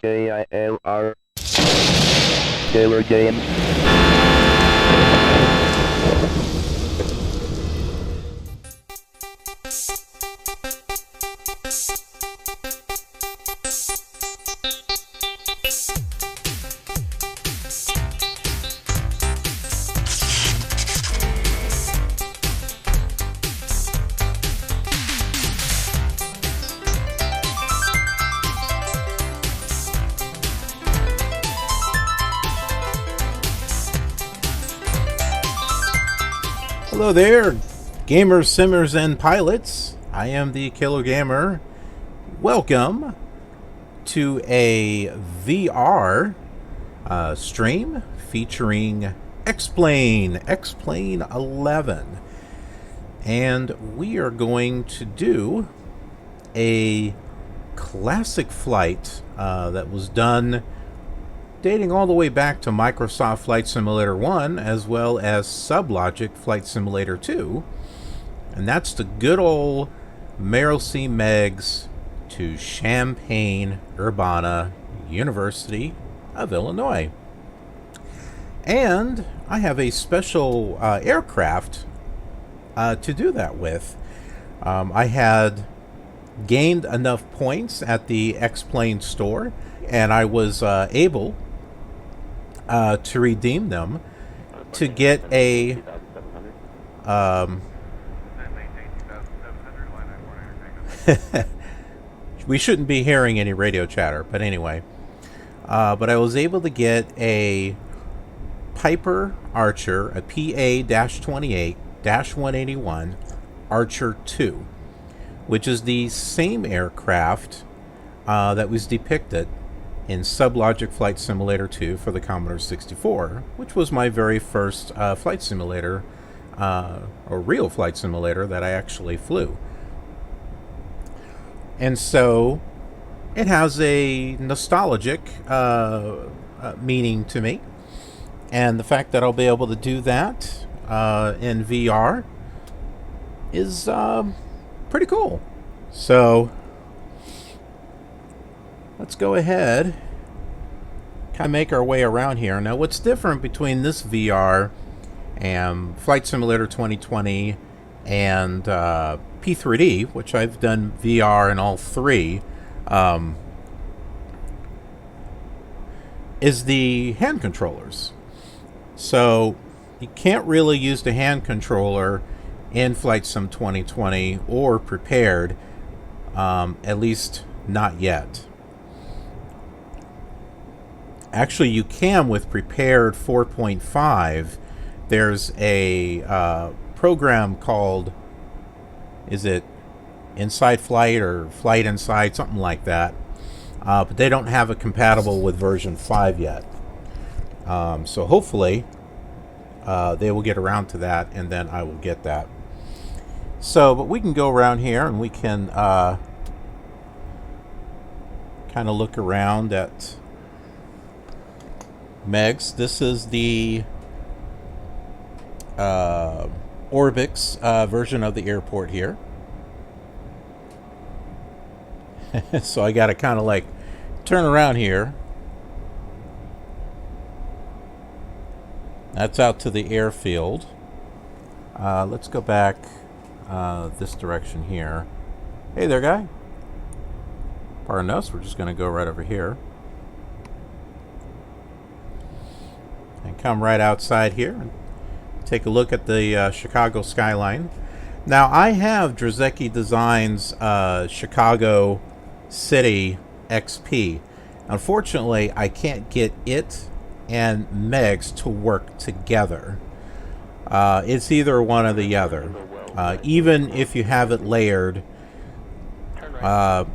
KILR Killer Game. Hello there, gamers, simmers, and pilots. I am the Killer Gamer. Welcome to a VR stream featuring X-Plane 11. And we are going to do a classic flight that was done dating all the way back to Microsoft Flight Simulator 1 as well as SubLogic Flight Simulator 2. And that's the good old Merrill C. Meigs to Champaign-Urbana, University of Illinois. And I have a special aircraft to do that with. I had gained enough points at the X-Plane store, and I was able to redeem them to get a we shouldn't be hearing any radio chatter, but anyway, but I was able to get a Piper Archer, a PA-28-181 Archer 2, which is the same aircraft that was depicted in SubLogic Flight Simulator 2 for the Commodore 64, which was my very first flight simulator, or real flight simulator that I actually flew. And so it has a nostalgic meaning to me, and the fact that I'll be able to do that in VR is pretty cool. So let's go ahead, kind of make our way around here. Now, what's different between this VR and Flight Simulator 2020 and P3D, which I've done VR in all three, is the hand controllers. So you can't really use the hand controller in Flight Sim 2020 or Prepared, at least not yet. Actually, you can with Prepared 4.5. There's a program called, is it Inside Flight or Flight Inside, something like that. But they don't have it compatible with version 5 yet. So hopefully they will get around to that, and then I will get that. So, but we can go around here and we can kind of look around at Meigs. This is the Orbx version of the airport here. So I got to kind of like turn around here. That's out to the airfield. Let's go back this direction here. Hey there, guy. Pardon us, we're just going to go right over here. And come right outside here and take a look at the Chicago skyline. Now, I have Drozdecki Designs Chicago City XP. Unfortunately, I can't get it and Meigs to work together. It's either one or the other. Even if you have it layered, I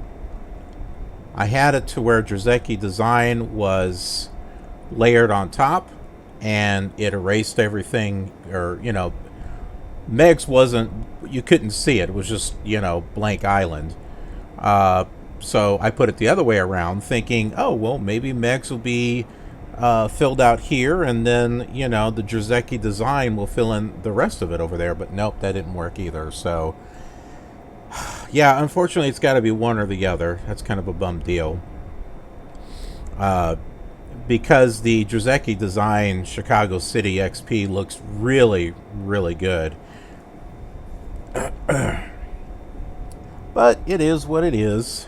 had it to where Drozdecki Design was layered on top, and it erased everything, or, you know, Meigs wasn't, you couldn't see it. It was just, you know, blank island. So I put it the other way around, thinking, oh, well, maybe Meigs will be filled out here, and then, you know, the Drozdecki Design will fill in the rest of it over there. But nope, that didn't work either. So yeah, unfortunately, it's got to be one or the other. That's kind of a bum deal. because the Drzecki design Chicago City XP looks really, really good. But it is what it is.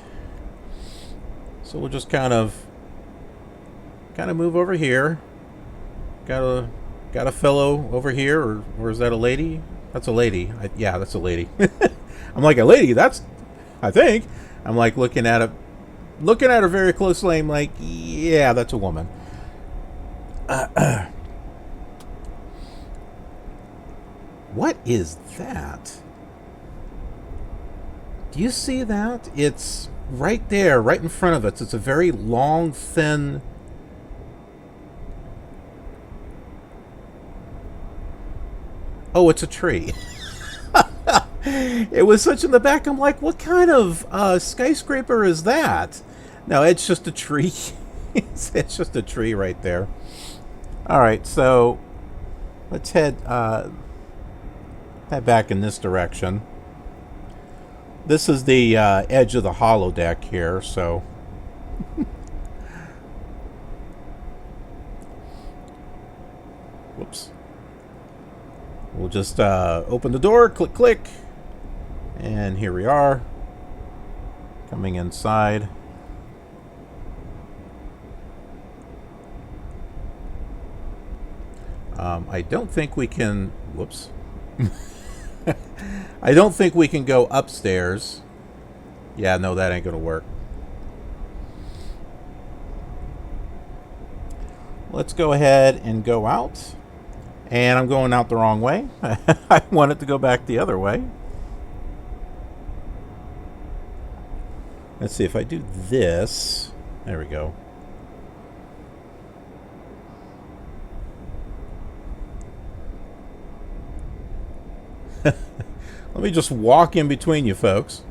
So we'll just kind of move over here. Got a fellow over here, or is that a lady? That's a lady. Yeah, that's a lady. I'm like, a lady? I think. I'm like looking at her very closely. I'm like, yeah, that's a woman. What is that? Do you see that? It's right there, right in front of us. It's a very long, thin... Oh, it's a tree. It was such in the back. I'm like, what kind of skyscraper is that? No, it's just a tree. It's just a tree right there. All right, so let's head back in this direction. This is the edge of the holodeck here, so... Whoops. We'll just open the door, click, click, and here we are, coming inside. I don't think we can... Whoops. I don't think we can go upstairs. Yeah, no, that ain't gonna work. Let's go ahead and go out. And I'm going out the wrong way. I want it to go back the other way. Let's see if I do this. There we go. Let me just walk in between you folks.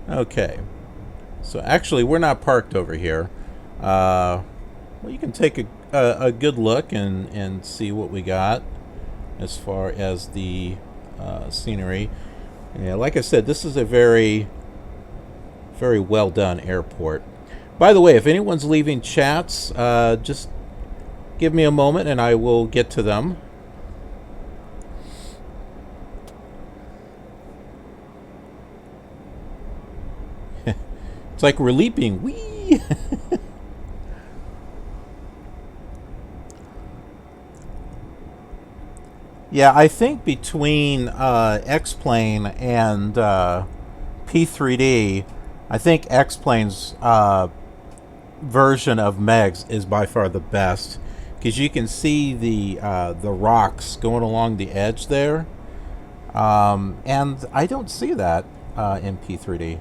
Okay. So actually, we're not parked over here. Well, you can take a good look and see what we got as far as the scenery. Yeah, like I said, this is a very, very well done airport. By the way, if anyone's leaving chats, just give me a moment and I will get to them. It's like we're leaping. Whee! Yeah, I think between X-Plane and P3D, I think X-Plane's version of Meigs is by far the best, because you can see the rocks going along the edge there, and I don't see that in P3D.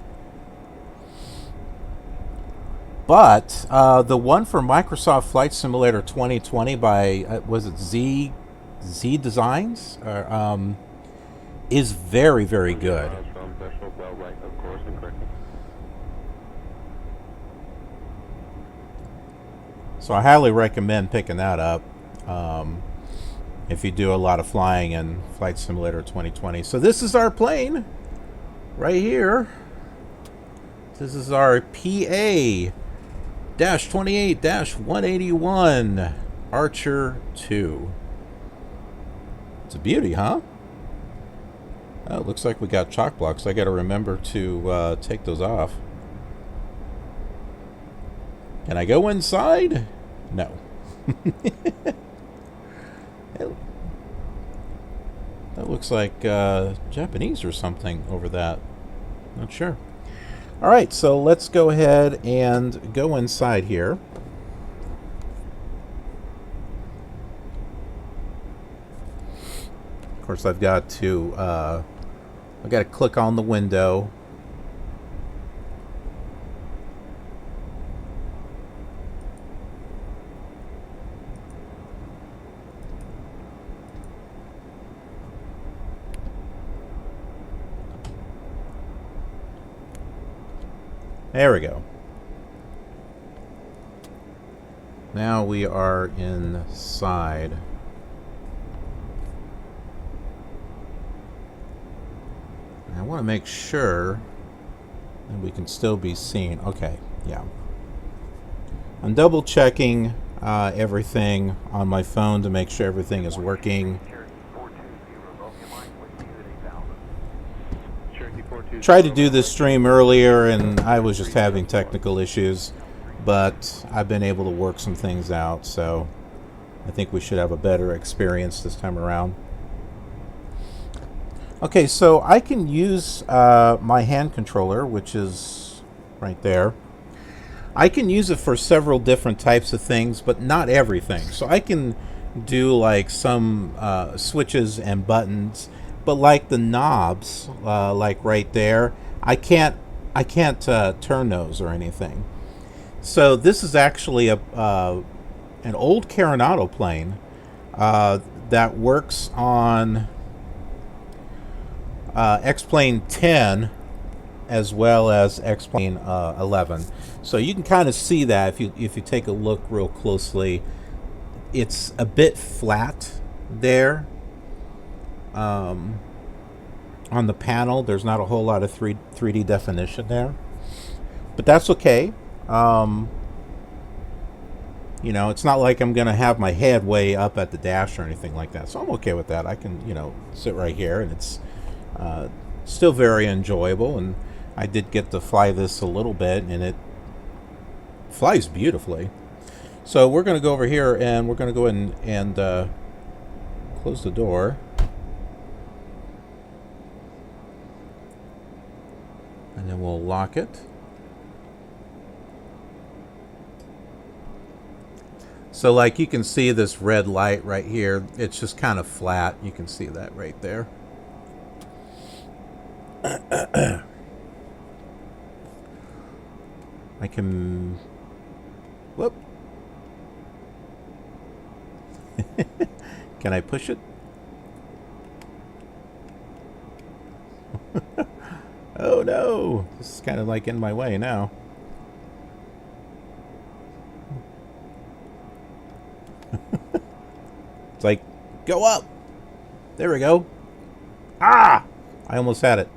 But the one for Microsoft Flight Simulator 2020 by was it Z Designs is very, very good. So I highly recommend picking that up if you do a lot of flying in Flight Simulator 2020. So this is our plane right here. This is our PA-28-181 Archer 2. It's a beauty, huh? Oh, it looks like we got chalk blocks. I got to remember to take those off. Can I go inside? No. That looks like Japanese or something over that. Not sure. All right, so let's go ahead and go inside here. Of course, I've got to click on the window. There we go. Now we are inside. I want to make sure And we can still be seen. Okay, yeah. I'm double checking everything on my phone to make sure everything is working. Tried to do this stream earlier and I was just having technical issues, but I've been able to work some things out, so I think we should have a better experience this time around. Okay, so I can use my hand controller, which is right there. I can use it for several different types of things, but not everything. So I can do like some switches and buttons, but like the knobs, like right there, I can't turn those or anything. So this is actually an old Carenado plane that works on X-Plane 10 as well as X-Plane 11. So you can kind of see that if you take a look real closely. It's a bit flat there. On the panel, there's not a whole lot of 3D definition there. But that's okay. You know, it's not like I'm going to have my head way up at the dash or anything like that. So I'm okay with that. I can, you know, sit right here, and it's still very enjoyable. And I did get to fly this a little bit, and it flies beautifully. So we're going to go over here, and we're going to go in and close the door. And then we'll lock it. So like you can see this red light right here, it's just kind of flat. You can see that right there. I can, whoop. Can I push it? Oh no, this is kind of like in my way now. It's like, go up. There we go. Ah! I almost had it.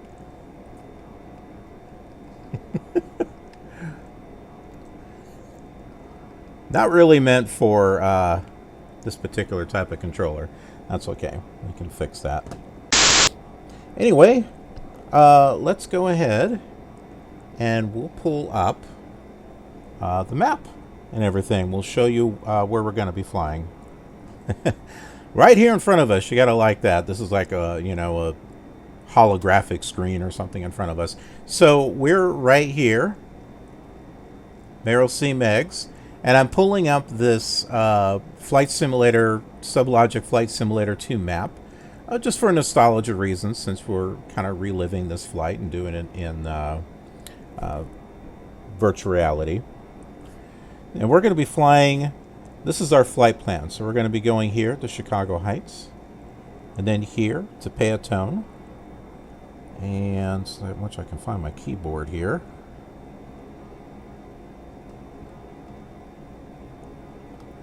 Not really meant for this particular type of controller. That's okay. We can fix that. Anyway, let's go ahead and we'll pull up the map and everything. We'll show you where we're going to be flying. Right here in front of us. You got to like that. This is like a, you know, a holographic screen or something in front of us. So we're right here, Merrill C Meigs, and I'm pulling up this flight simulator, SubLogic Flight Simulator 2 map, just for nostalgia reasons, since we're kind of reliving this flight and doing it in virtual reality. And we're going to be flying, this is our flight plan. So we're going to be going here to Chicago Heights, and then here to Payatone. And so much I can find my keyboard here.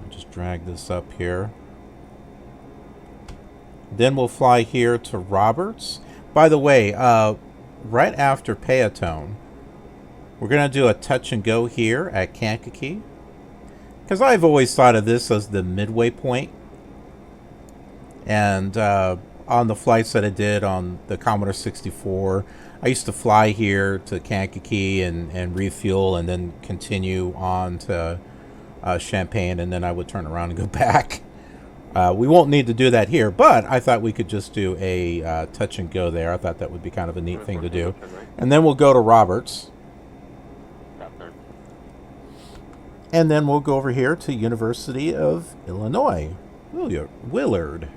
I'll just drag this up here. Then we'll fly here to Roberts. By the way, right after Payatone, we're going to do a touch and go here at Kankakee. Because I've always thought of this as the midway point. And on the flights that I did on the Commodore 64, I used to fly here to Kankakee and refuel and then continue on to Champaign, and then I would turn around and go back. We won't need to do that here, but I thought we could just do a touch and go there. I thought that would be kind of a neat thing to do. And then we'll go to Roberts. And then we'll go over here to University of Illinois-Willard.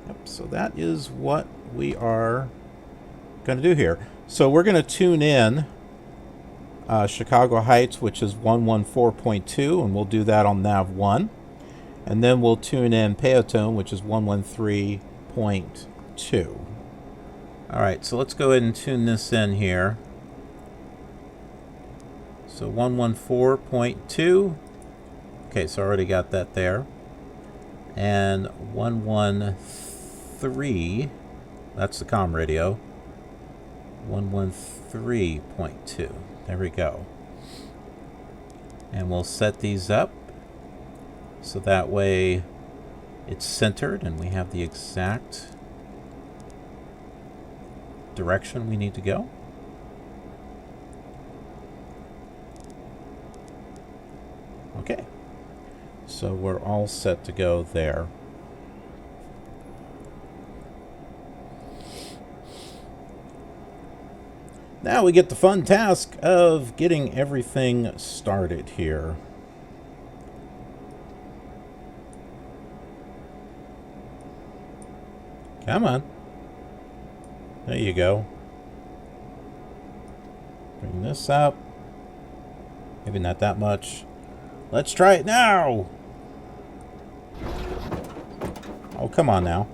Yep, so that is what we are going to do here. So we're going to tune in Chicago Heights, which is 114.2, and we'll do that on nav 1. And then we'll tune in Payatone, which is 113.2. All right, so let's go ahead and tune this in here. So 114.2. Okay, so I already got that there. And 113, that's the comm radio. 113.2. There we go. And we'll set these up so that way it's centered and we have the exact direction we need to go. Okay, so we're all set to go there. Now we get the fun task of getting everything started here. Come on. There you go. Bring this up. Maybe not that much. Let's try it now. Oh, come on now.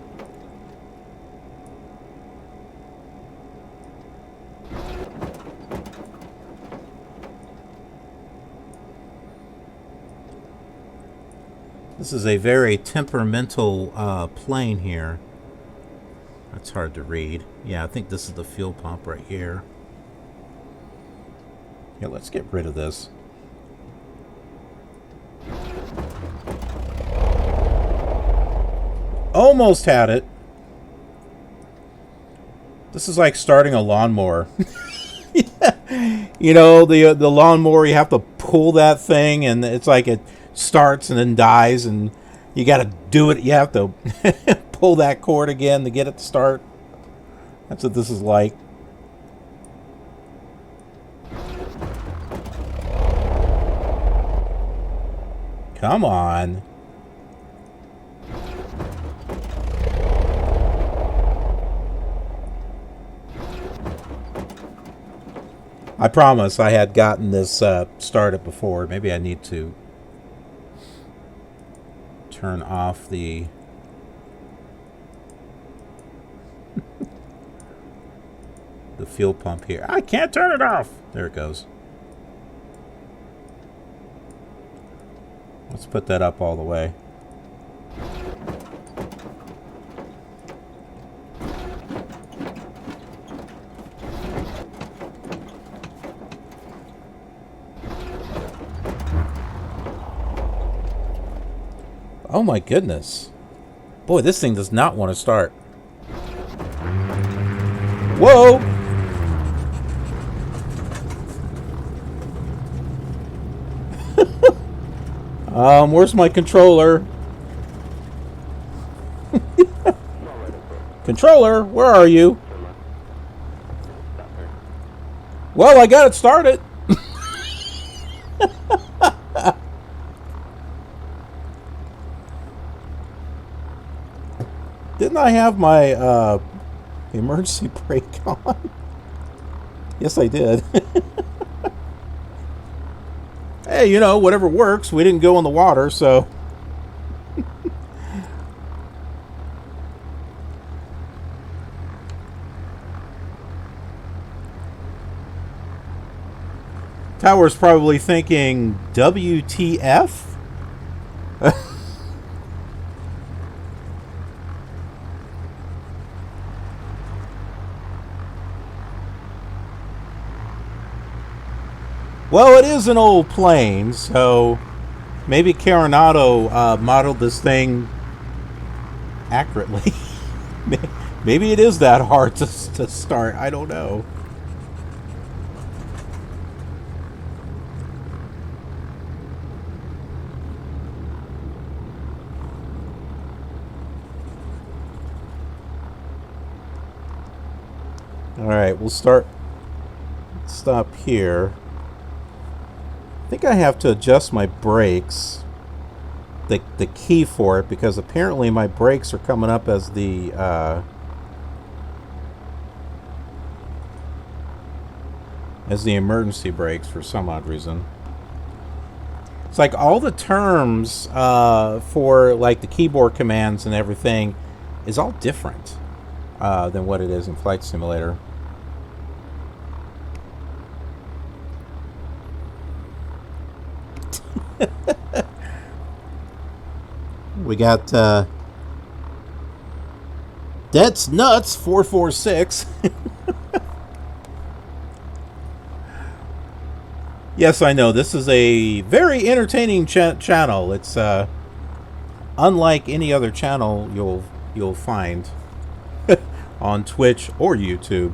This is a very temperamental plane here. That's hard to read. Yeah, I think this is the fuel pump right here. Yeah, let's get rid of this. Almost had it. This is like starting a lawnmower. You know, the lawnmower, you have to pull that thing and it's like it starts and then dies and you got to do it. You have to pull that cord again to get it to start. That's what this is like. Come on. I promise I had gotten this started before. Maybe I need to turn off the the fuel pump here. I can't turn it off. There it goes. Let's put that up all the way. Oh my goodness. Boy, this thing does not want to start. Whoa! Where's my controller? Controller, where are you? Well, I got it started. Didn't I have my emergency brake on? Yes, I did. Hey, you know, whatever works. We didn't go in the water, so... Tower's probably thinking, WTF? Well, it is an old plane, so maybe Carenado modeled this thing accurately. Maybe it is that hard to start. I don't know. All right, we'll stop here. I think I have to adjust my brakes, the key for it, because apparently my brakes are coming up as the emergency brakes for some odd reason. It's like all the terms for like the keyboard commands and everything is all different than what it is in Flight Simulator. We got That's Nuts 446. Yes, I know. This is a very entertaining channel. It's unlike any other channel you'll find on Twitch or YouTube.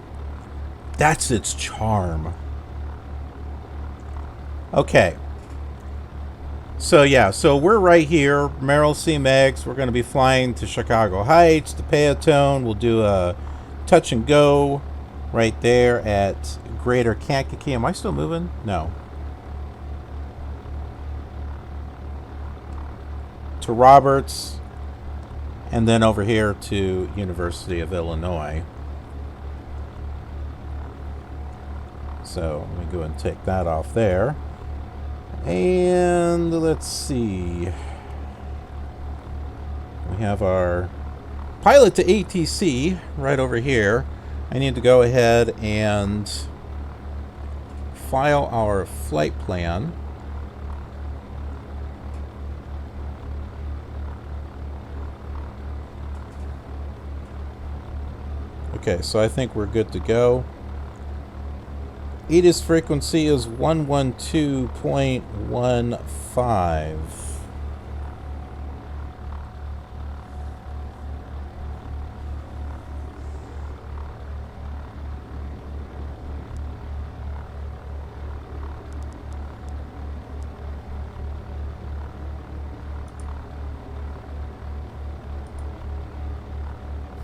That's its charm. Okay. So yeah, so we're right here, Merrill C. Meigs. We're going to be flying to Chicago Heights, to Payatone. We'll do a touch and go right there at Greater Kankakee. Am I still moving? No. To Roberts, and then over here to University of Illinois. So let me go and take that off there. And let's see. We have our pilot to ATC right over here. I need to go ahead and file our flight plan. Okay, so I think we're good to go. ATIS frequency is 112.15.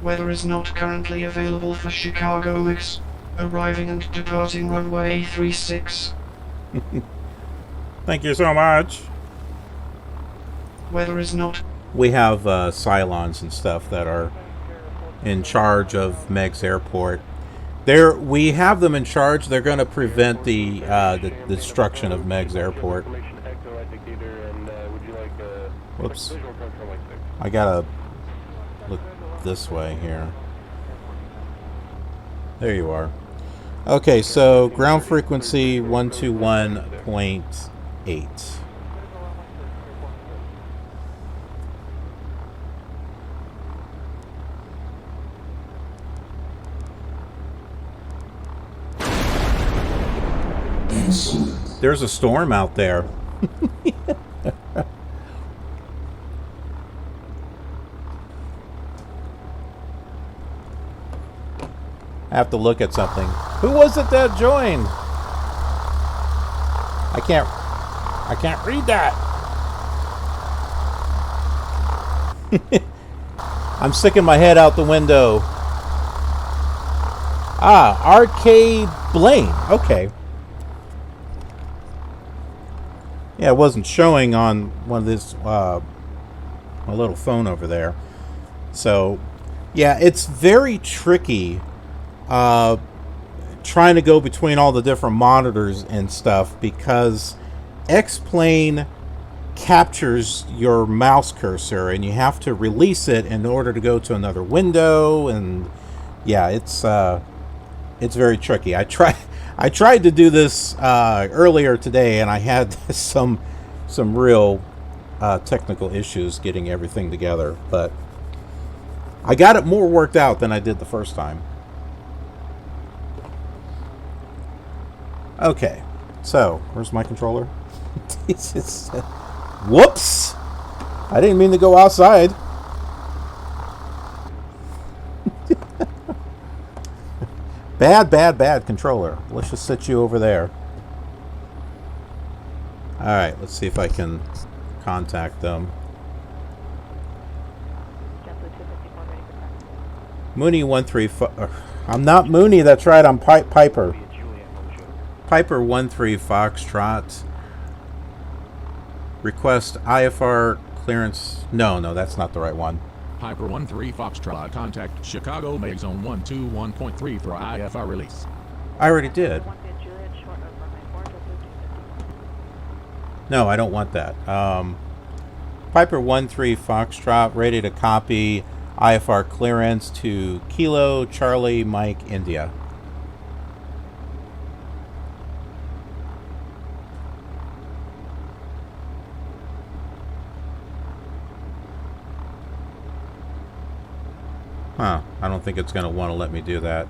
Weather is not currently available for Chicago Meigs. Arriving and departing runway 36. Thank you so much. Weather is not. We have Cylons and stuff that are in charge of Meigs Airport. We have them in charge. They're going to prevent the destruction of Meigs Airport. Whoops. I gotta look this way here. There you are. Okay, so ground frequency 121.8. There's a storm out there. I have to look at something. Who was it that joined? I can't read that. I'm sticking my head out the window. Ah, Arcade Blaine. Okay. Yeah, it wasn't showing on one of this my little phone over there. So, yeah, it's very tricky trying to go between all the different monitors and stuff because X-Plane captures your mouse cursor and you have to release it in order to go to another window, and yeah, it's very tricky. I tried to do this earlier today and I had some real technical issues getting everything together, but I got it more worked out than I did the first time. Okay, so where's my controller? Whoops! I didn't mean to go outside. Bad controller. Let's just sit you over there. Alright, let's see if I can contact them. Mooney 135. I'm not Mooney, that's right, I'm Piper. Piper 13 Foxtrot. Request IFR clearance. No, that's not the right one. Piper 13 Foxtrot. Contact Chicago Meigs on 121.3 for IFR release. I already did. No, I don't want that. Piper 13 Foxtrot, ready to copy IFR clearance to Kilo Charlie Mike India. Huh, I don't think it's going to want to let me do that.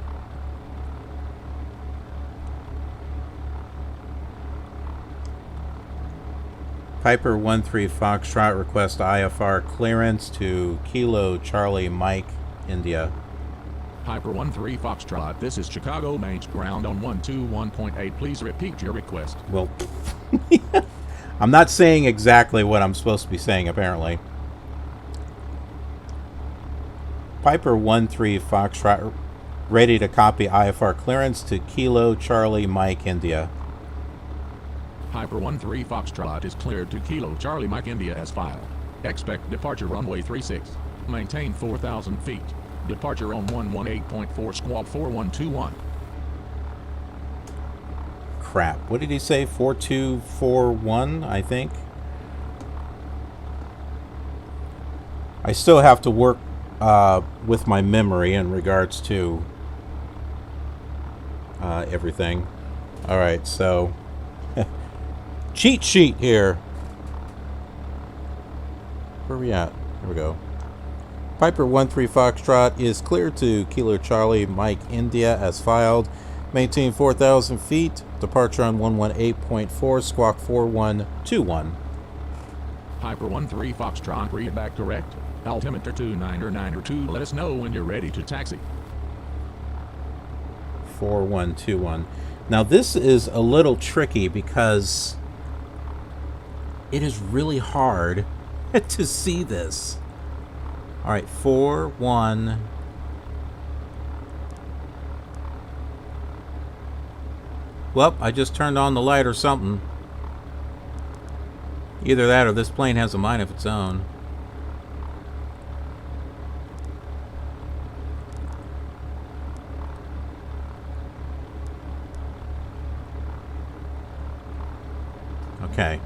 Piper 13 Foxtrot request IFR clearance to Kilo Charlie Mike, India. Piper 13 Foxtrot, this is Chicago Meigs ground on 121.8. Please repeat your request. Well, I'm not saying exactly what I'm supposed to be saying, apparently. Piper 13 Foxtrot, ready to copy IFR clearance to Kilo Charlie Mike, India. Piper 13 Foxtrot is cleared to Kilo Charlie Mike, India as filed. Expect departure runway 36. Maintain 4,000 feet. Departure on 118.4 squawk 4121. Crap. What did he say? 4241, I think. I still have to work with my memory in regards to everything. Alright, so cheat sheet here. Where are we at? Here we go. Piper 13 Foxtrot is cleared to Kilo Charlie Mike, India as filed. Maintain 4,000 feet. Departure on 118.4 squawk 4121. Piper 13 Foxtrot, read back correct. Altimeter 2992. Let us know when you're ready to taxi. 4121. Now this is a little tricky because it is really hard to see this. All right, 41. Well, I just turned on the light or something. Either that or this plane has a mind of its own. Okay,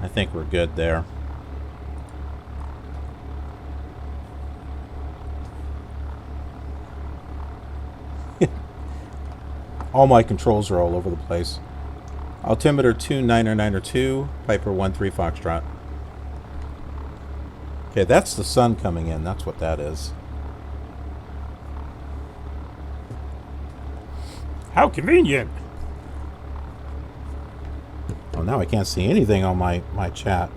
I think we're good there. All my controls are all over the place. Altimeter 2992, Piper 13 Foxtrot. Okay, that's the sun coming in. That's what that is. How convenient! Oh, now I can't see anything on my chat.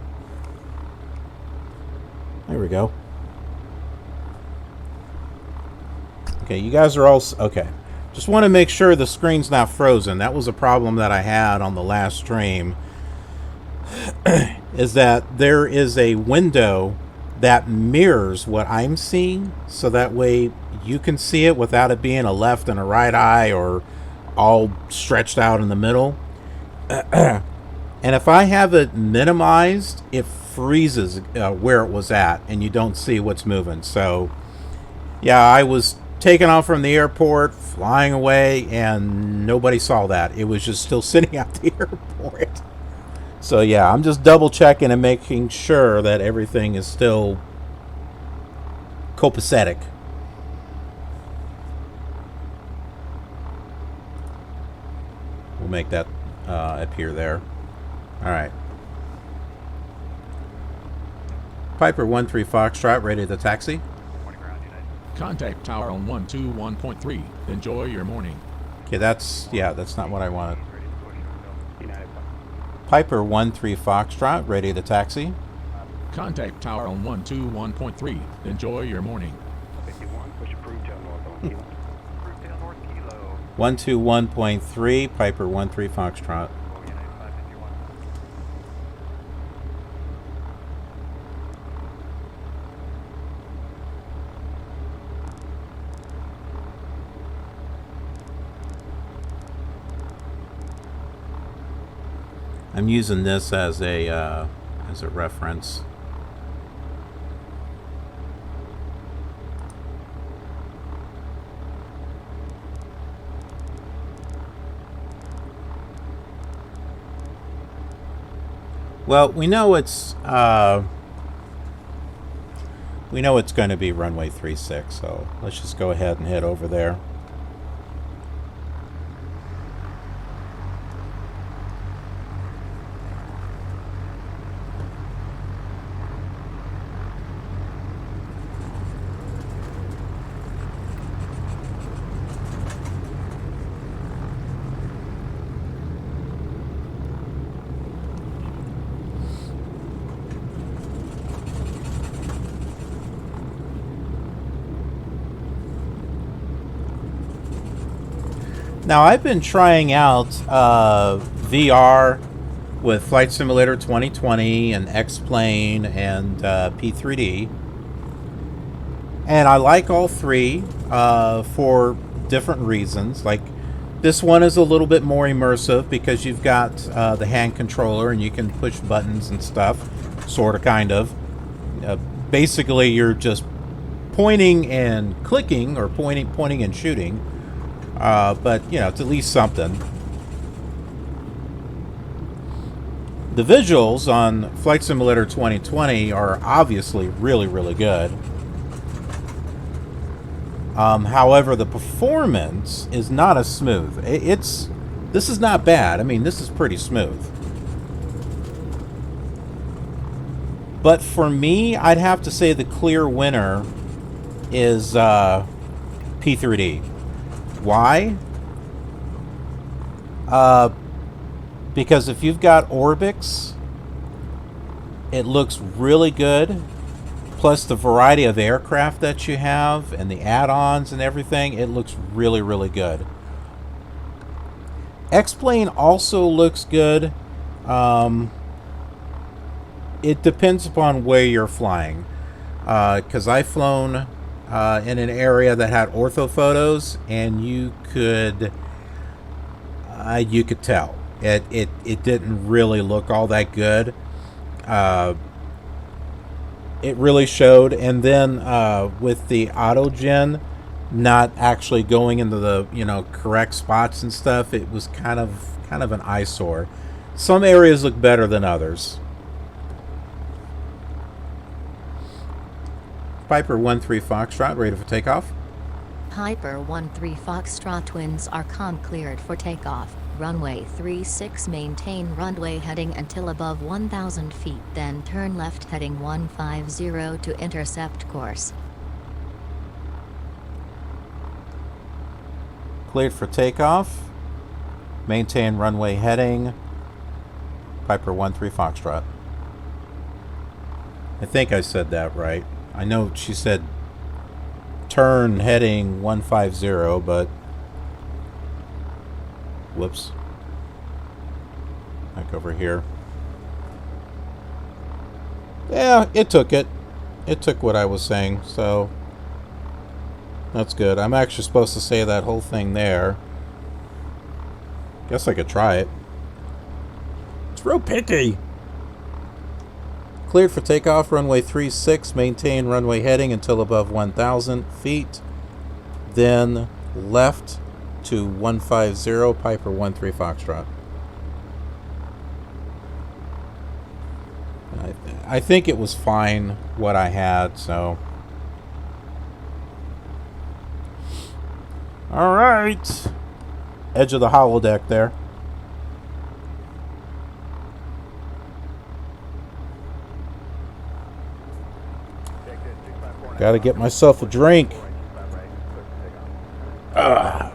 There we go. Okay, you guys are all... Okay. Just want to make sure the screen's not frozen. That was a problem that I had on the last stream. Is that there is a window that mirrors what I'm seeing, so that way you can see it without it being a left and a right eye or all stretched out in the middle. And if I have it minimized, it freezes where it was at, and you don't see what's moving. So, yeah, I was taken off from the airport, flying away, and nobody saw that. It was just still sitting at the airport. So yeah, I'm just double checking and making sure that everything is still copacetic. We'll make that appear there. Alright. Piper 13 Foxtrot, ready to taxi. Contact tower on 121.3. Enjoy your morning. Okay, that's not what I wanted. Piper 13 Foxtrot, ready to taxi. Contact tower on 121.3. Enjoy your morning. 121.3, Piper 13 Foxtrot. I'm using this as a reference. Well, we know it's going to be runway 36, so let's just go ahead and head over there. Now, I've been trying out VR with Flight Simulator 2020 and X-Plane and P3D. And I like all three for different reasons. Like, this one is a little bit more immersive because you've got the hand controller and you can push buttons and stuff, sort of, kind of. Basically, you're just pointing and clicking, or pointing and shooting. But, you know, it's at least something. The visuals on Flight Simulator 2020 are obviously really, really good. However, the performance is not as smooth. This is not bad. I mean, this is pretty smooth. But for me, I'd have to say the clear winner is P3D. Why? Because if you've got Orbx, it looks really good. Plus the variety of aircraft that you have and the add-ons and everything, it looks really, really good. X-Plane also looks good. It depends upon where you're flying. Because I've flown in an area that had ortho photos, and you could tell it didn't really look all that good. It really showed. And then with the autogen not actually going into the correct spots and stuff, it was kind of an eyesore. Some areas look better than others. Piper 13 Foxtrot, ready for takeoff. Piper 13 Foxtrot twins are cleared for takeoff. Runway 36, maintain runway heading until above 1,000 feet, then turn left heading 150 to intercept course. Cleared for takeoff. Maintain runway heading. Piper 13 Foxtrot. I think I said that right. I know she said turn heading 150, but whoops. Back over here. Yeah, it took it. It took what I was saying, so that's good. I'm actually supposed to say that whole thing there. Guess I could try it. It's real picky. Cleared for takeoff, runway 36, maintain runway heading until above 1,000 feet. Then left to 150, Piper 13 Foxtrot. I think it was fine what I had, so. Alright. Edge of the holodeck there. Gotta get myself a drink. Yeah,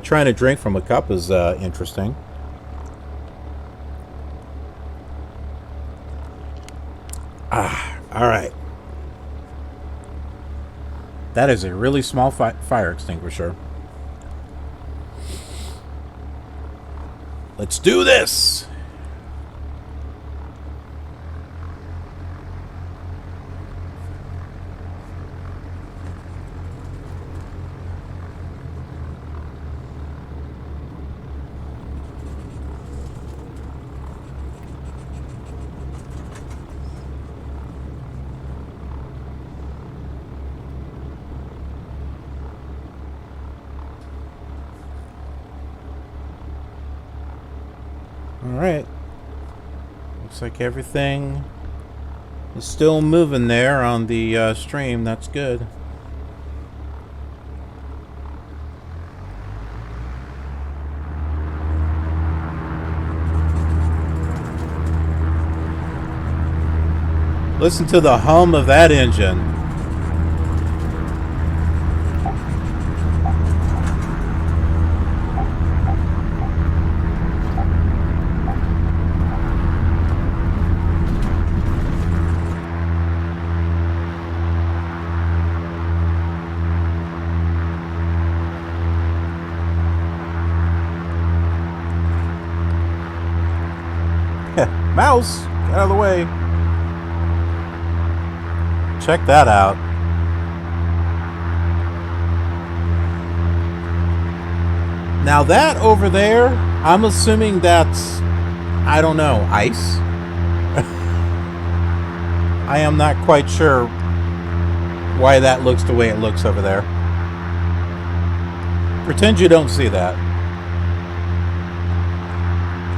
trying to drink from a cup is interesting. Alright. That is a really small fire extinguisher. Let's do this! Alright. Looks like everything is still moving there on the stream. That's good. Listen to the hum of that engine. Mouse, get out of the way. Check that out. Now that over there, I'm assuming that's, I don't know, ice? I am not quite sure why that looks the way it looks over there. Pretend you don't see that.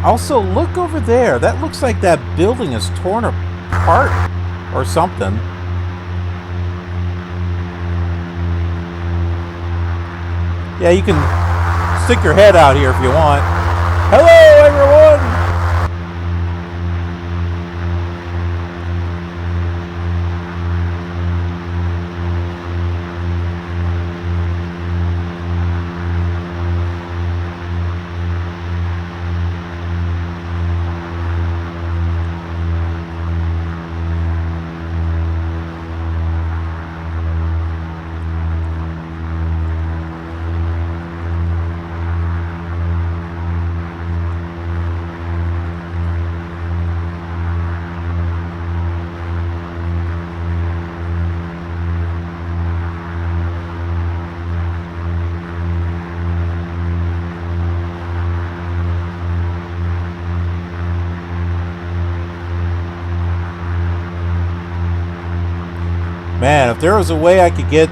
Also, look over there. That looks like that building is torn apart or something. Yeah, you can stick your head out here if you want. Hello, everyone! Man, if there was a way I could get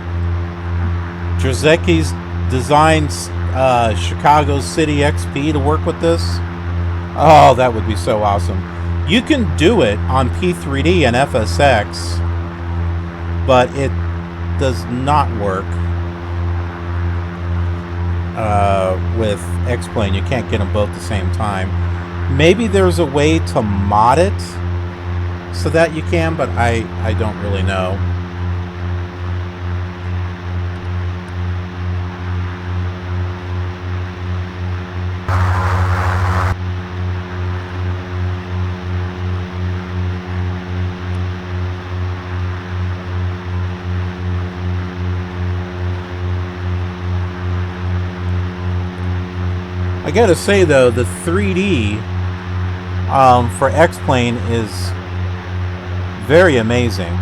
Drzeki's Designs Chicago City XP to work with this, oh, that would be so awesome. You can do it on P3D and FSX, but it does not work with X-Plane. You can't get them both at the same time. Maybe there's a way to mod it so that you can, but I don't really know. I gotta say though, the 3D for X-Plane is very amazing.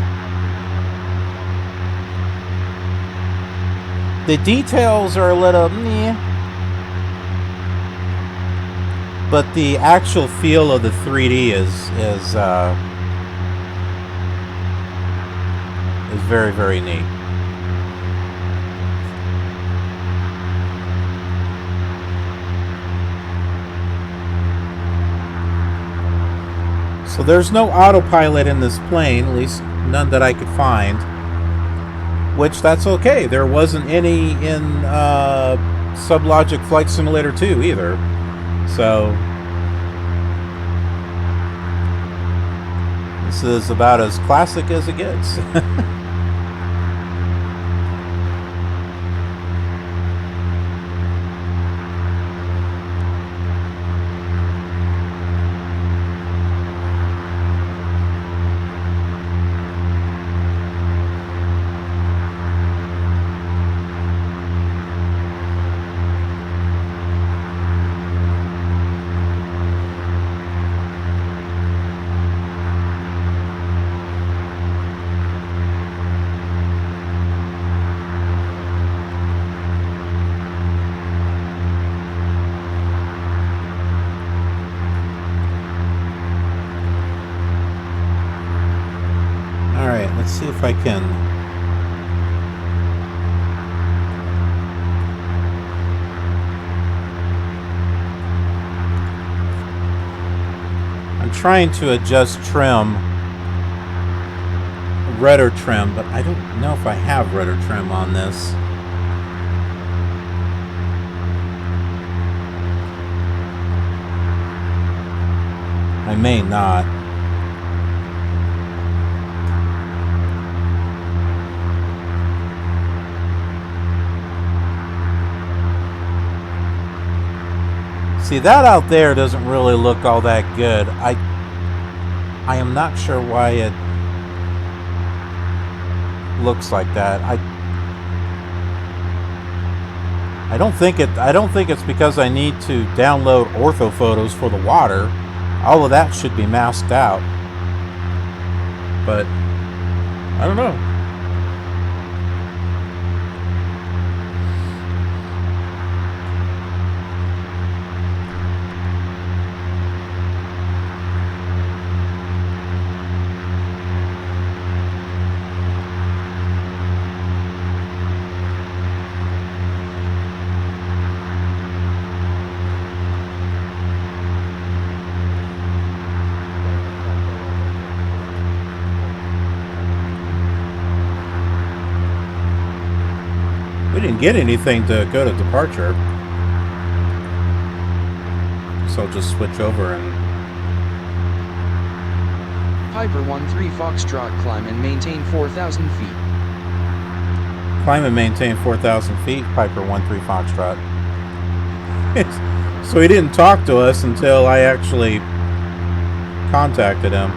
The details are a little meh, but the actual feel of the 3D is very, very neat. So there's no autopilot in this plane, at least none that I could find. Which, that's okay. There wasn't any in SubLogic Flight Simulator 2 either. So this is about as classic as it gets. Let's see if I can. I'm trying to adjust trim, rudder trim, but I don't know if I have rudder trim on this. I may not. See, that out there doesn't really look all that good. I am not sure why it looks like that. I don't think it's because I need to download ortho photos for the water. all of that should be masked out. But I don't know. We didn't get anything to go to departure. So I'll just switch over and... Piper 1-3 Foxtrot, climb and maintain 4,000 feet. Climb and maintain 4,000 feet, Piper 1-3 Foxtrot. So he didn't talk to us until I actually contacted him.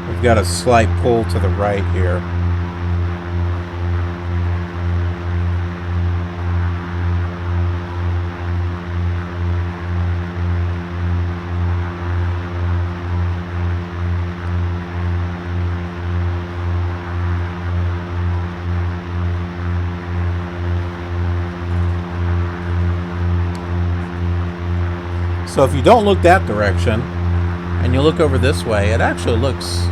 We've got a slight pull to the right here. So if you don't look that direction and you look over this way, it actually looks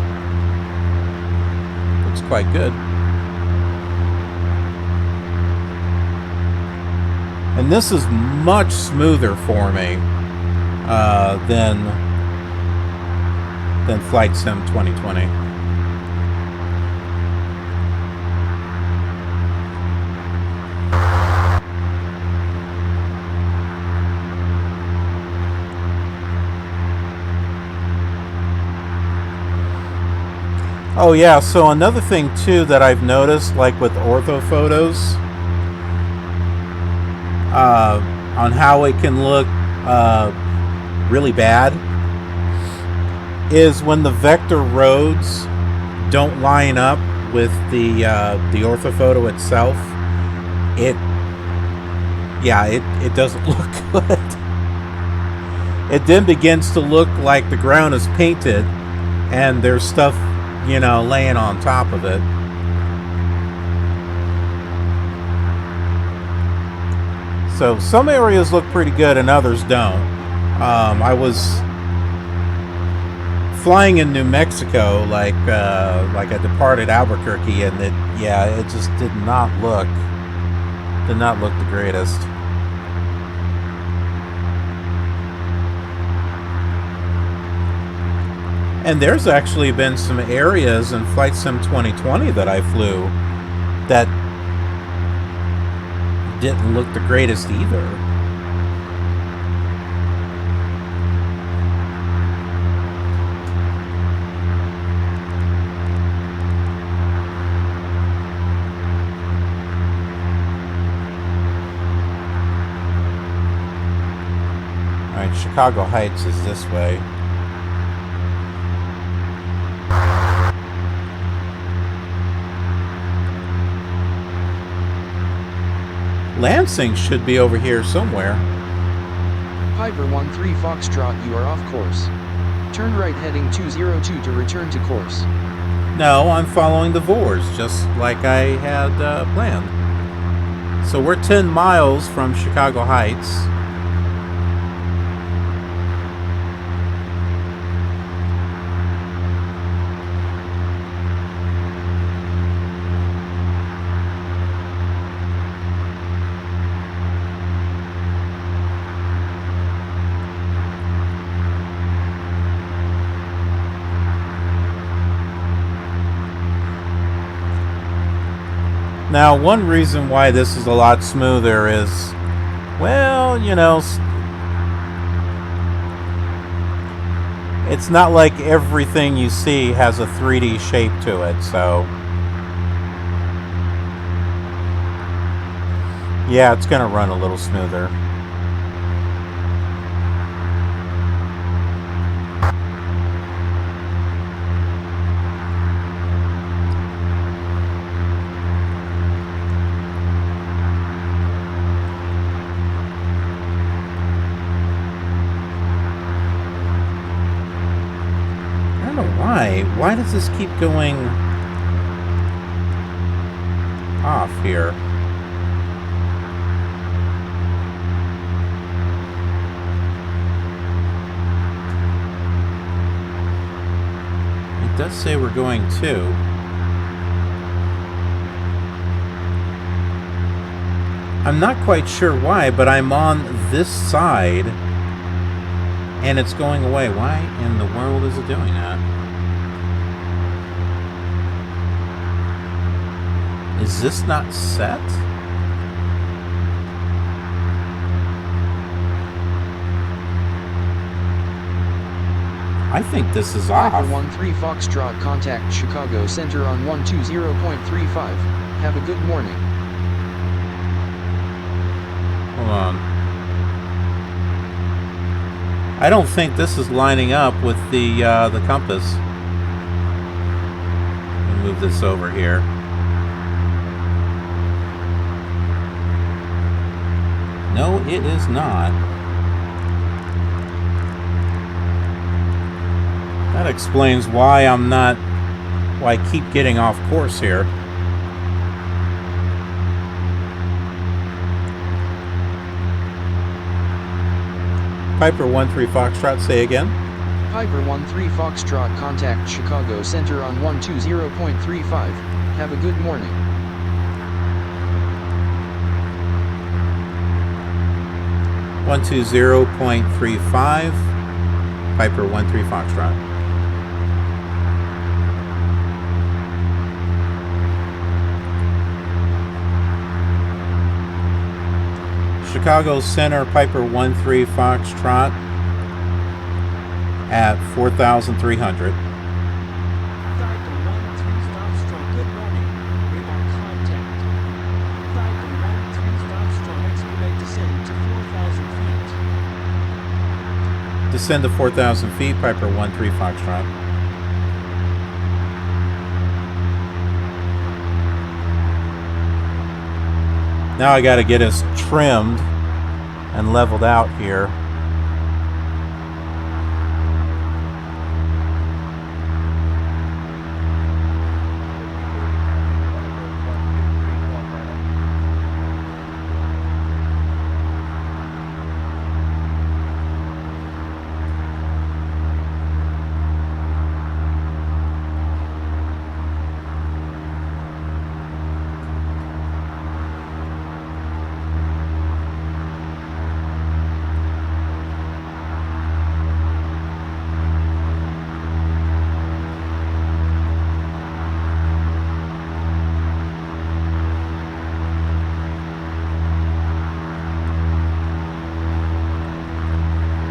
quite good. And this is much smoother for me than Flight Sim 2020. Oh yeah, so another thing too that I've noticed, like with ortho photos, on how it can look really bad, is when the vector roads don't line up with the orthophoto itself. It doesn't look good. It then begins to look like the ground is painted and there's stuff, you know, laying on top of it. So some areas look pretty good and others don't. I was flying in New Mexico, like I departed Albuquerque, and it just did not look the greatest. And there's actually been some areas in Flight Sim 2020 that I flew that didn't look the greatest either. Alright, Chicago Heights is this way. Lansing should be over here somewhere. Piper 1-3 Foxtrot, you are off course. Turn right heading 202 to return to course. No, I'm following the VORs, just like I had planned. So we're 10 miles from Chicago Heights. Now, one reason why this is a lot smoother is, well, you know, it's not like everything you see has a 3D shape to it, so yeah, it's gonna run a little smoother. know why. Why does this keep going off here? It does say we're going to. I'm not quite sure why, but I'm on this side and it's going away. Why in the world is it doing that? Is this not set? I think this is off. 513 Foxtrot, contact Chicago Center on 120.35. Have a good morning. Hold on. I don't think this is lining up with the compass. Let me move this over here. No, it is not. That explains why why I keep getting off course here. Piper 13 Foxtrot, say again. Piper 13 Foxtrot, contact Chicago Center on 120.35. Have a good morning. One 120.35. Piper 13 Foxtrot. Chicago Center, Piper 13 Foxtrot at 4,300. Descend to 4,000 feet, Piper 13 Foxtrot. Now I gotta get us trimmed and leveled out here.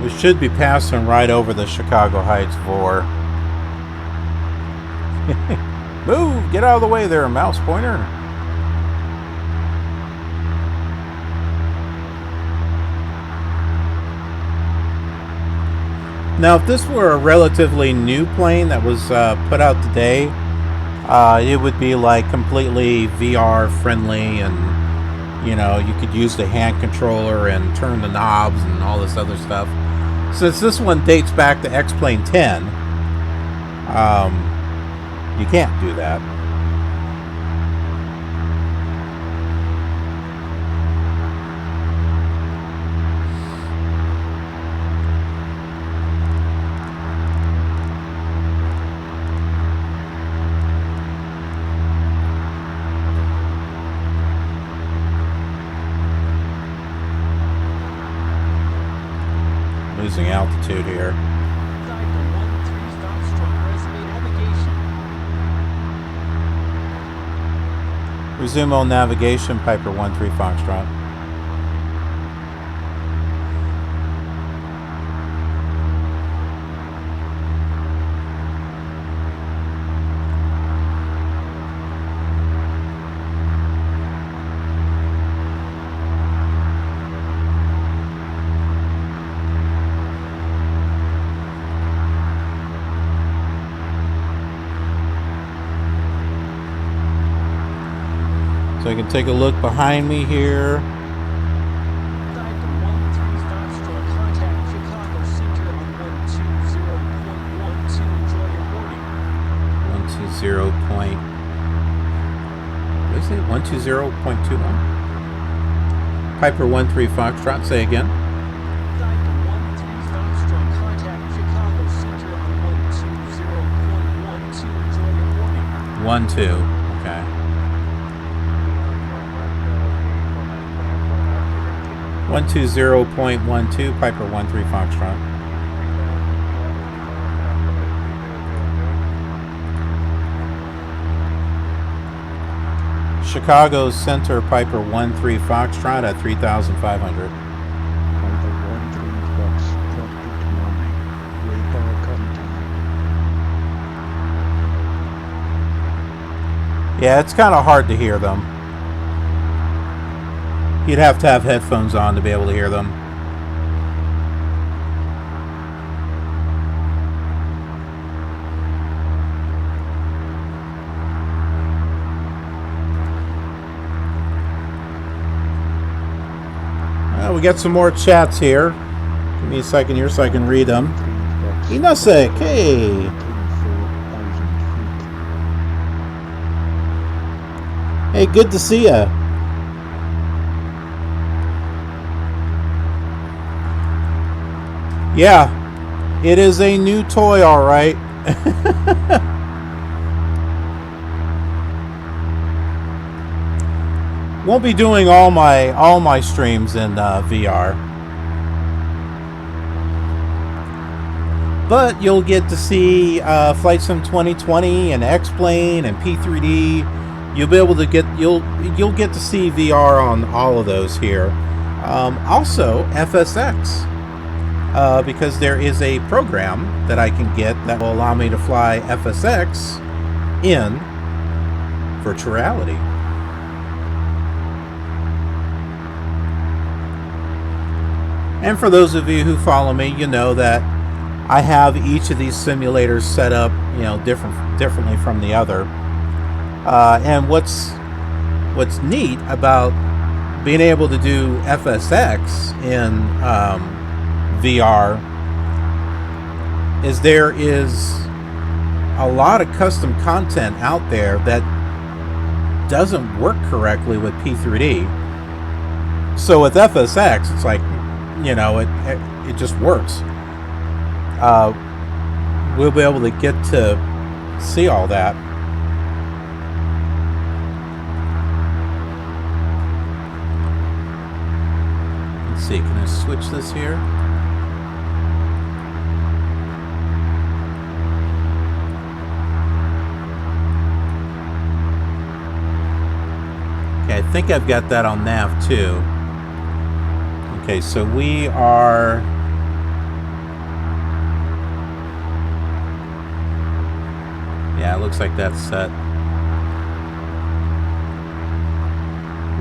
We should be passing right over the Chicago Heights VOR. Move! Get out of the way there, mouse pointer. Now, if this were a relatively new plane that was put out today, it would be like completely VR friendly, and you know, you could use the hand controller and turn the knobs and all this other stuff. Since this one dates back to X-Plane 10, you can't do that. Losing altitude here. Resume on navigation, Piper 13 Foxtrot. So I can take a look behind me here. 120 point. What is it? 120.21. Piper 13 Foxtrot. Say again. 12. Okay. One 20.12 Piper 13 Foxtrot. Chicago Center Piper 13 Foxtrot at 3,500. Yeah, it's kind of hard to hear them. You'd have to have headphones on to be able to hear them. We got some more chats here. Give me a second here so I can read them. Inasek, hey! Hey, good to see ya. Yeah, it is a new toy, all right. Won't be doing all my streams in VR, but you'll get to see Flight Sim 2020 and X-Plane and P3D. You'll be able to get you'll get to see VR on all of those here. Also FSX, because there is a program that I can get that will allow me to fly FSX in virtual reality. And for those of you who follow me, you know that I have each of these simulators set up, you know, differently from the other. And what's neat about being able to do FSX in VR is there is a lot of custom content out there that doesn't work correctly with P3D. So with FSX, it's like, you know, it just works. We'll be able to get to see all that. Let's see, can I switch this here? Okay, I think I've got that on nav too. Okay, so we are... Yeah, it looks like that's set.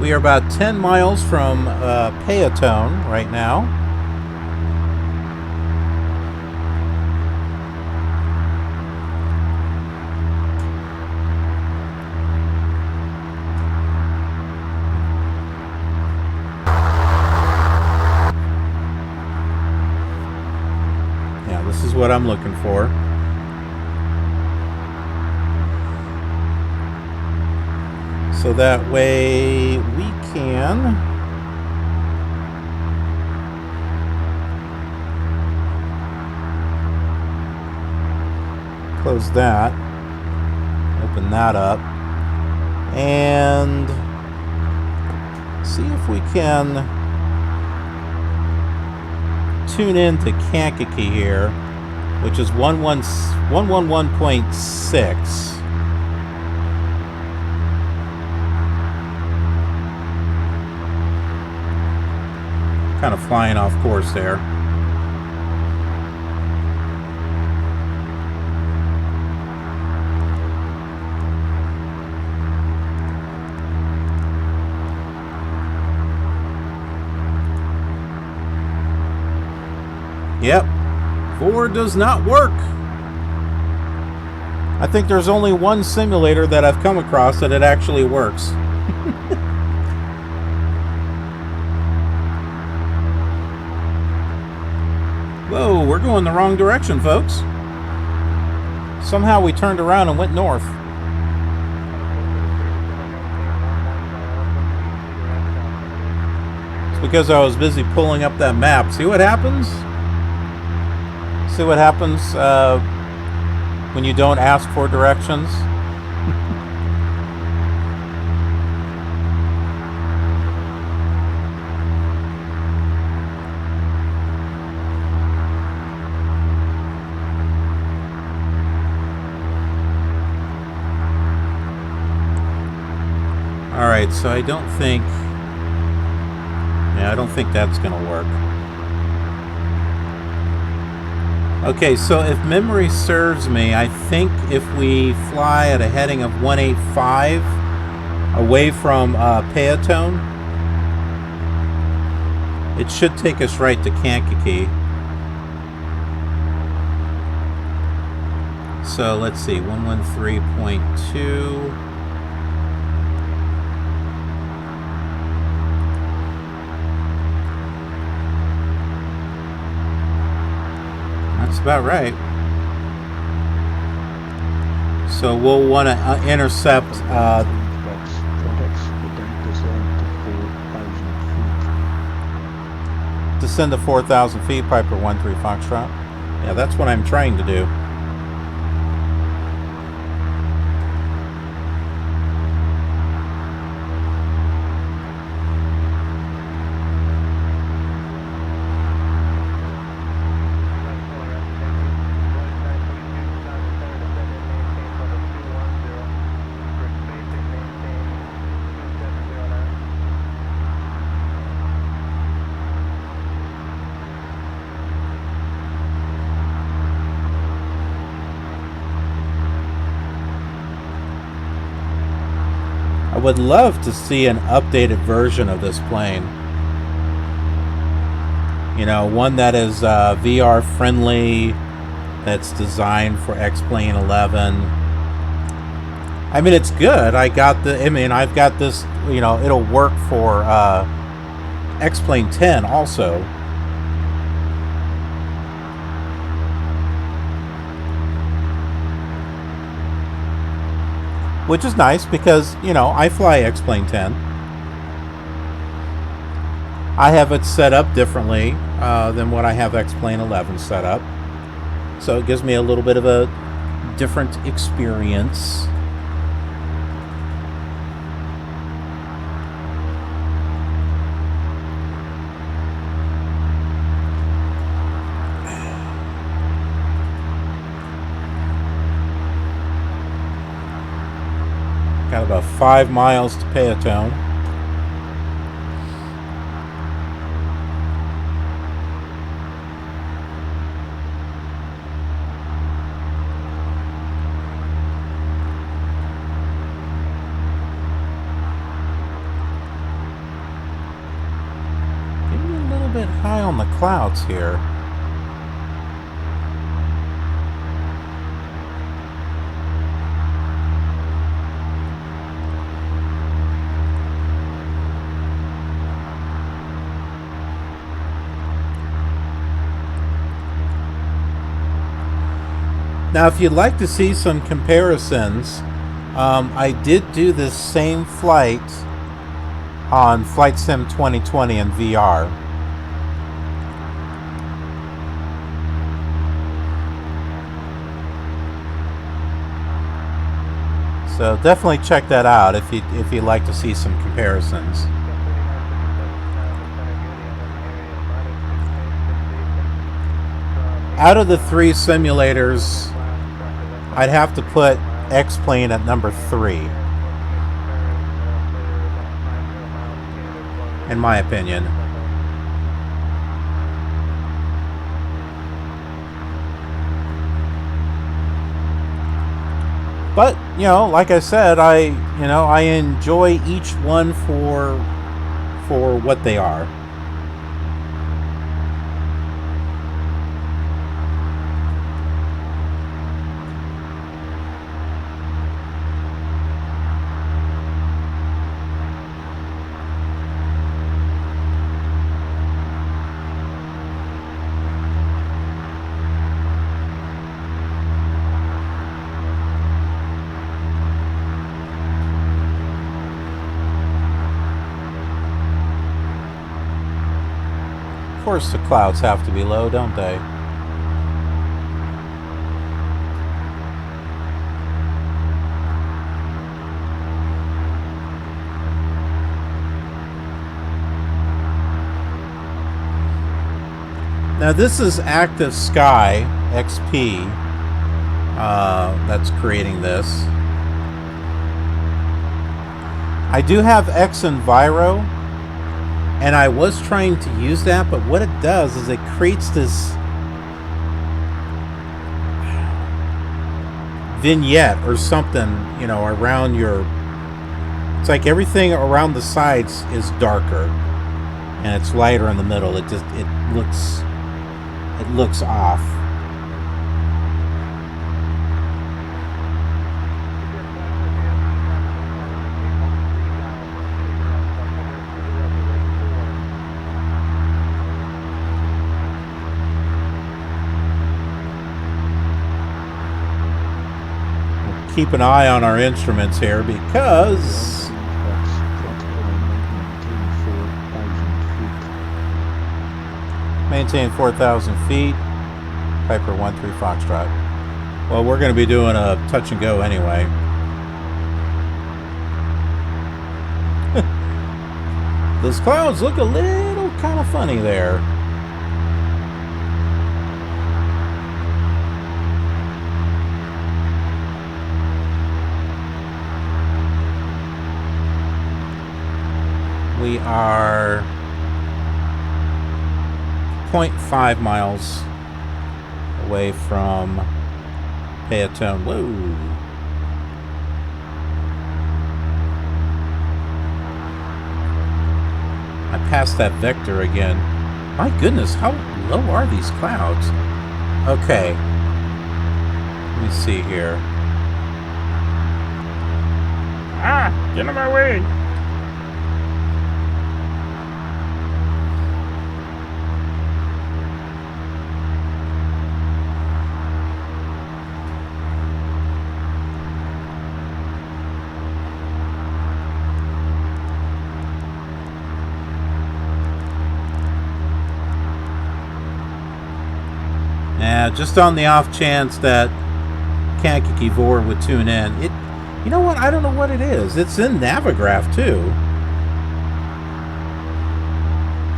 We are about 10 miles from Payatone right now. Yeah, this is what I'm looking for. So that way we can close that, open that up, and see if we can tune in to Kankakee here, which is 111.6. Kind of flying off course there. Yep, 4 does not work. I think there's only one simulator that I've come across that it actually works. Whoa, we're going the wrong direction, folks. Somehow we turned around and went north. It's because I was busy pulling up that map. See what happens? See what happens when you don't ask for directions? Alright, so I don't think that's gonna work. Okay, so if memory serves me, I think if we fly at a heading of 185 away from Peatone, it should take us right to Kankakee. So let's see, 113.2. That's about right. So we'll want to intercept. Descend to 4,000 feet, Piper 13 Foxtrot. Yeah, that's what I'm trying to do. I would love to see an updated version of this plane. You know, one that is VR friendly, that's designed for X-Plane 11. I mean, it's good. I've got this, you know, it'll work for X-Plane 10 also. Which is nice because, you know, I fly X-Plane 10. I have it set up differently than what I have X-Plane 11 set up. So it gives me a little bit of a different experience. Got about 5 miles to Peatone. Getting a little bit high on the clouds here. Now, if you'd like to see some comparisons, I did do this same flight on Flight Sim 2020 in VR. So definitely check that out if you'd like to see some comparisons. Out of the 3 simulators, I'd have to put X-Plane at number 3, in my opinion. But, you know, like I said, I enjoy each one for what they are. course the clouds have to be low, don't they? Now this is ActiveSkyXP that's creating this. I do have XEnviro, and I was trying to use that, but what it does is it creates this vignette or something, you know, around your... It's like everything around the sides is darker, and it's lighter in the middle. It looks off. Keep an eye on our instruments here because maintain 4,000 feet. Piper 13 Foxtrot. Well, we're going to be doing a touch and go anyway. Those clouds look a little kind of funny there. We are 0.5 miles away from Payatone. Whoa. I passed that vector again. My goodness, how low are these clouds? Okay. Let me see here. Ah! Get out of my way! Just on the off chance that Kankakee Vor would tune in. You know what? I don't know what it is. It's in Navigraph too.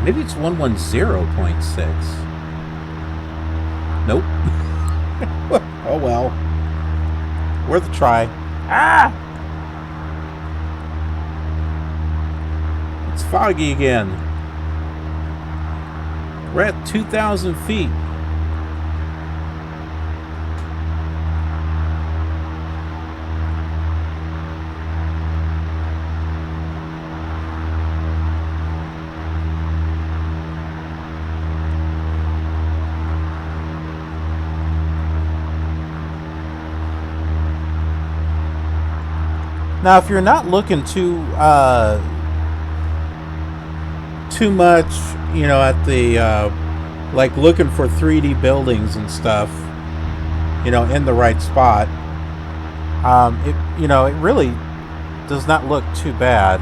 Maybe it's 110.6. Nope. Oh well. Worth a try. Ah! It's foggy again. We're at 2,000 feet. Now, if you're not looking too much, you know, at the like looking for 3D buildings and stuff, you know, in the right spot, it really does not look too bad.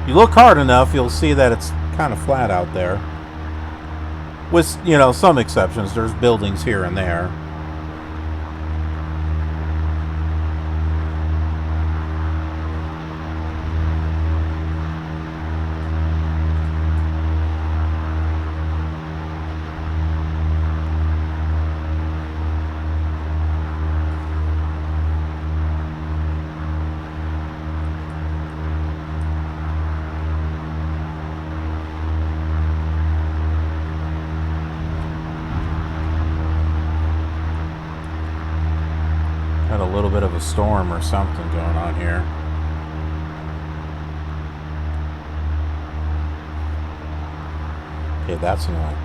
You look hard enough, you'll see that it's kind of flat out there. With, you know, some exceptions. There's buildings here and there. Got a little bit of a storm or something going on here. Okay, that's annoying.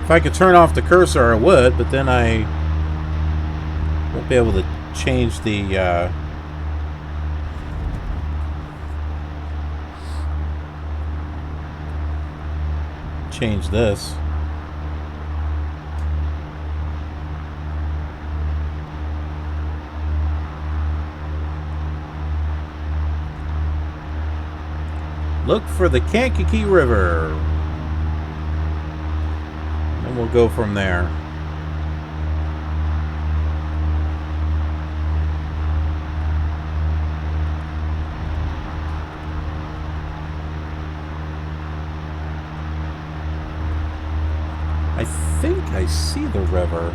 If I could turn off the cursor, I would, but then I won't be able to change the change this. Look for the Kankakee River. And we'll go from there. I think I see the river.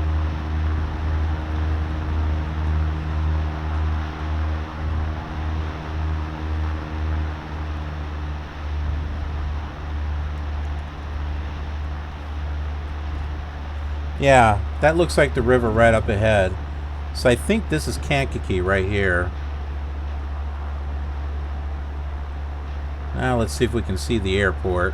Yeah, that looks like the river right up ahead. So I think this is Kankakee right here. Now let's see if we can see the airport.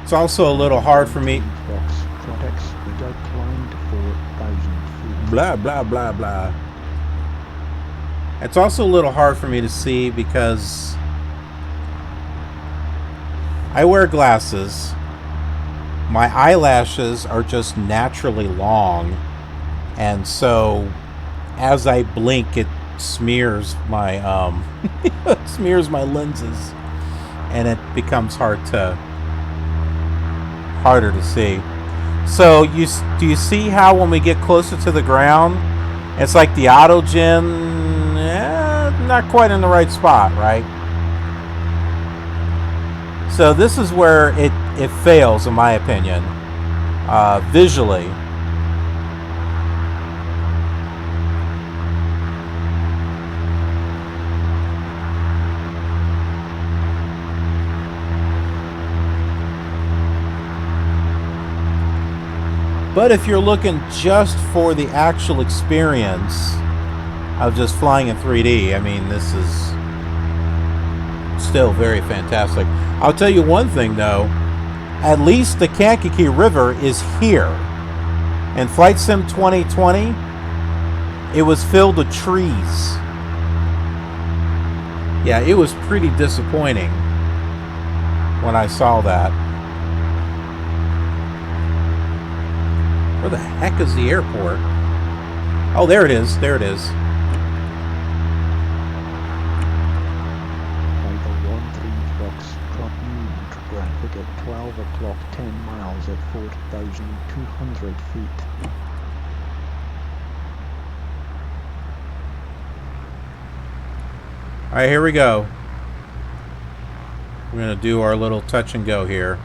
It's also a little hard for me. Blah, blah, blah, blah. It's also a little hard for me to see because I wear glasses. My eyelashes are just naturally long. And so as I blink, it smears my, it smears my lenses. And it becomes harder to see. So do you see how when we get closer to the ground, it's like the auto gen, not quite in the right spot, right? So this is where it fails, in my opinion, visually. But if you're looking just for the actual experience of just flying in 3D, I mean, this is still very fantastic. I'll tell you one thing, though. At least the Kankakee River is here. In Flight Sim 2020, it was filled with trees. Yeah, it was pretty disappointing when I saw that. Where the heck is the airport? Oh, there it is. There it is. Vital 13 Foxtrot Univ traffic at 12 o'clock, 10 miles at 4,200 feet. Alright, here we go. We're going to do our little touch and go here.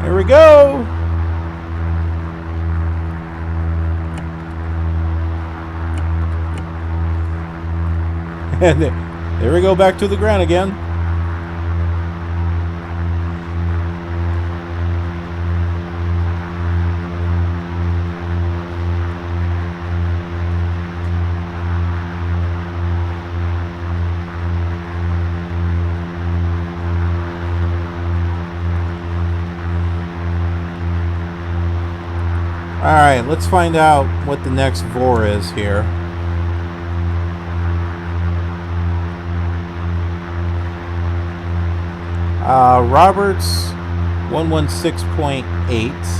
Here we go. And there we go, back to the ground again. Alright, let's find out what the next VOR is here. Roberts 116.8.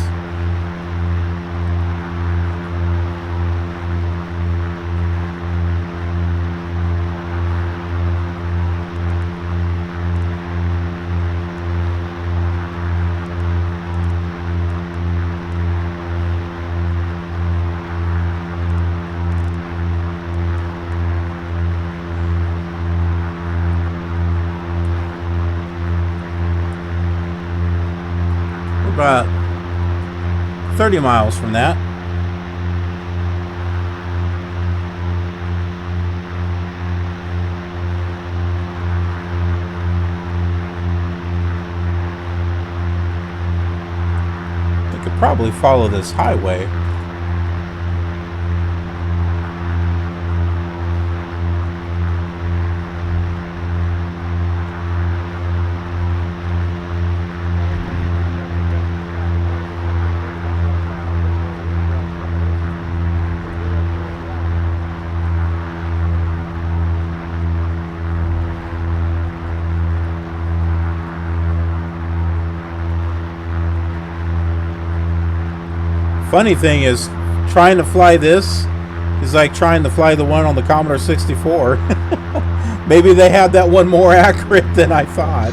about 30 miles from that. We could probably follow this highway. Funny thing is, trying to fly this is like trying to fly the one on the Commodore 64. Maybe they had that one more accurate than I thought.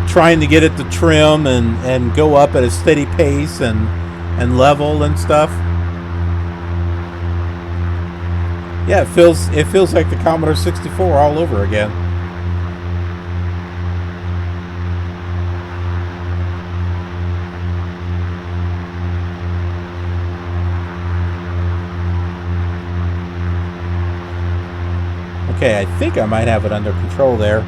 Trying to get it to trim and go up at a steady pace and level and stuff. Yeah, it feels like the Commodore 64 all over again. Okay, I think I might have it under control there.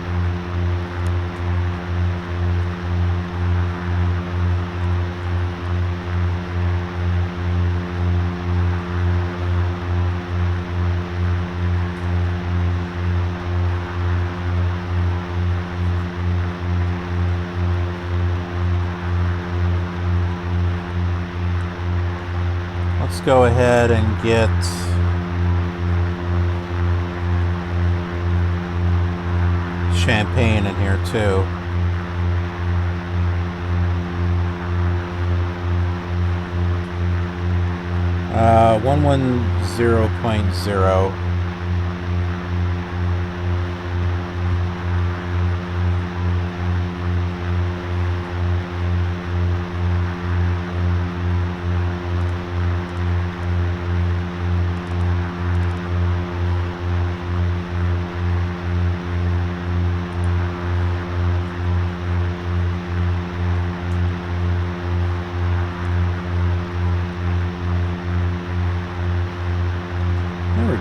Let's go ahead and get Champaign in here too. Uh, 110.0.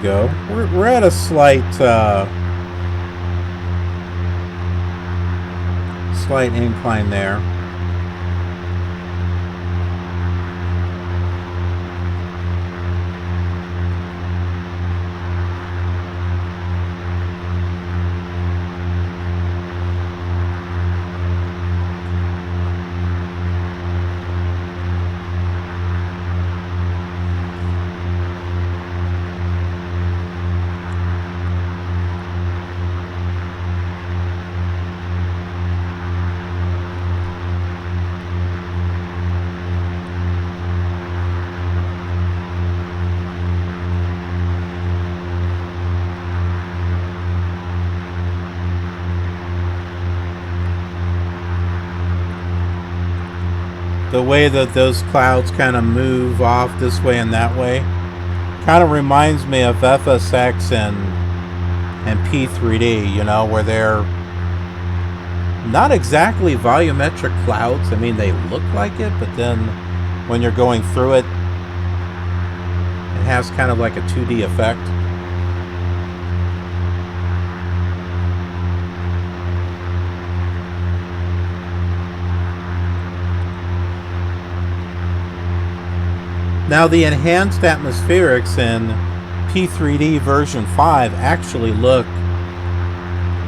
Go. We're at a slight incline there. The way that those clouds kind of move off this way and that way kind of reminds me of FSX and P3D, you know, where they're not exactly volumetric clouds. I mean, they look like it, but then when you're going through it, it has kind of like a 2D effect. Now, the enhanced atmospherics in P3D version 5 actually look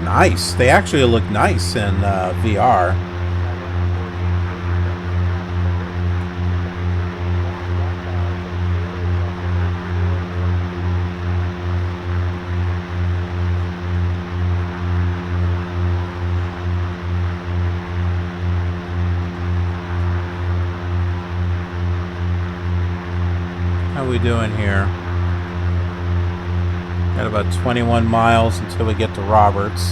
nice. They actually look nice in VR. How are we doing here? Got about 21 miles until we get to Roberts.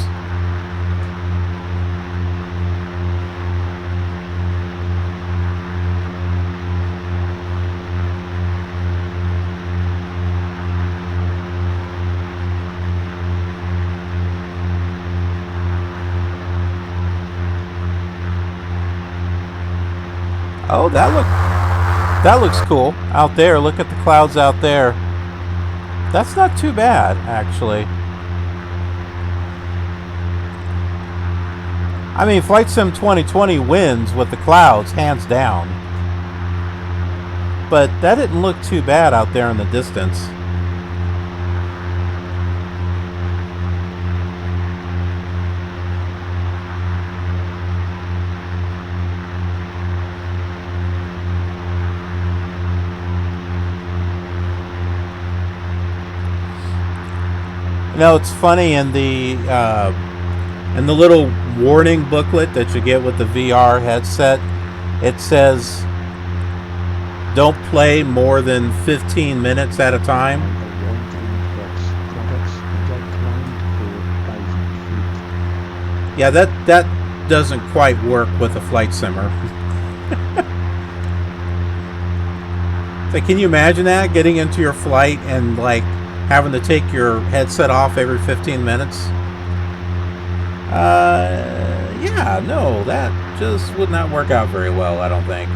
Oh, that looks cool out there. Look at the clouds out there. That's not too bad, actually. I mean, Flight Sim 2020 wins with the clouds, hands down. But that didn't look too bad out there in the distance. You know, it's funny in the little warning booklet that you get with the VR headset, it says don't play more than 15 minutes at a time. Yeah, that doesn't quite work with a flight simmer. So can you imagine that, getting into your flight and like having to take your headset off every 15 minutes? Yeah, no, that just would not work out very well, I don't think.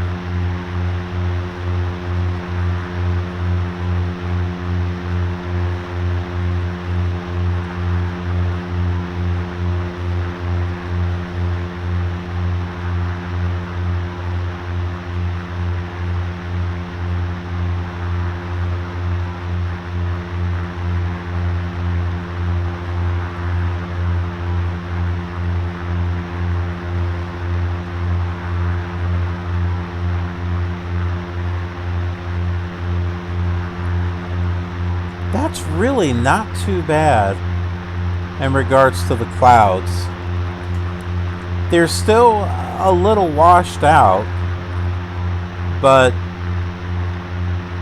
That's really not too bad in regards to the clouds. They're still a little washed out, but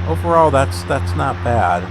overall that's not bad.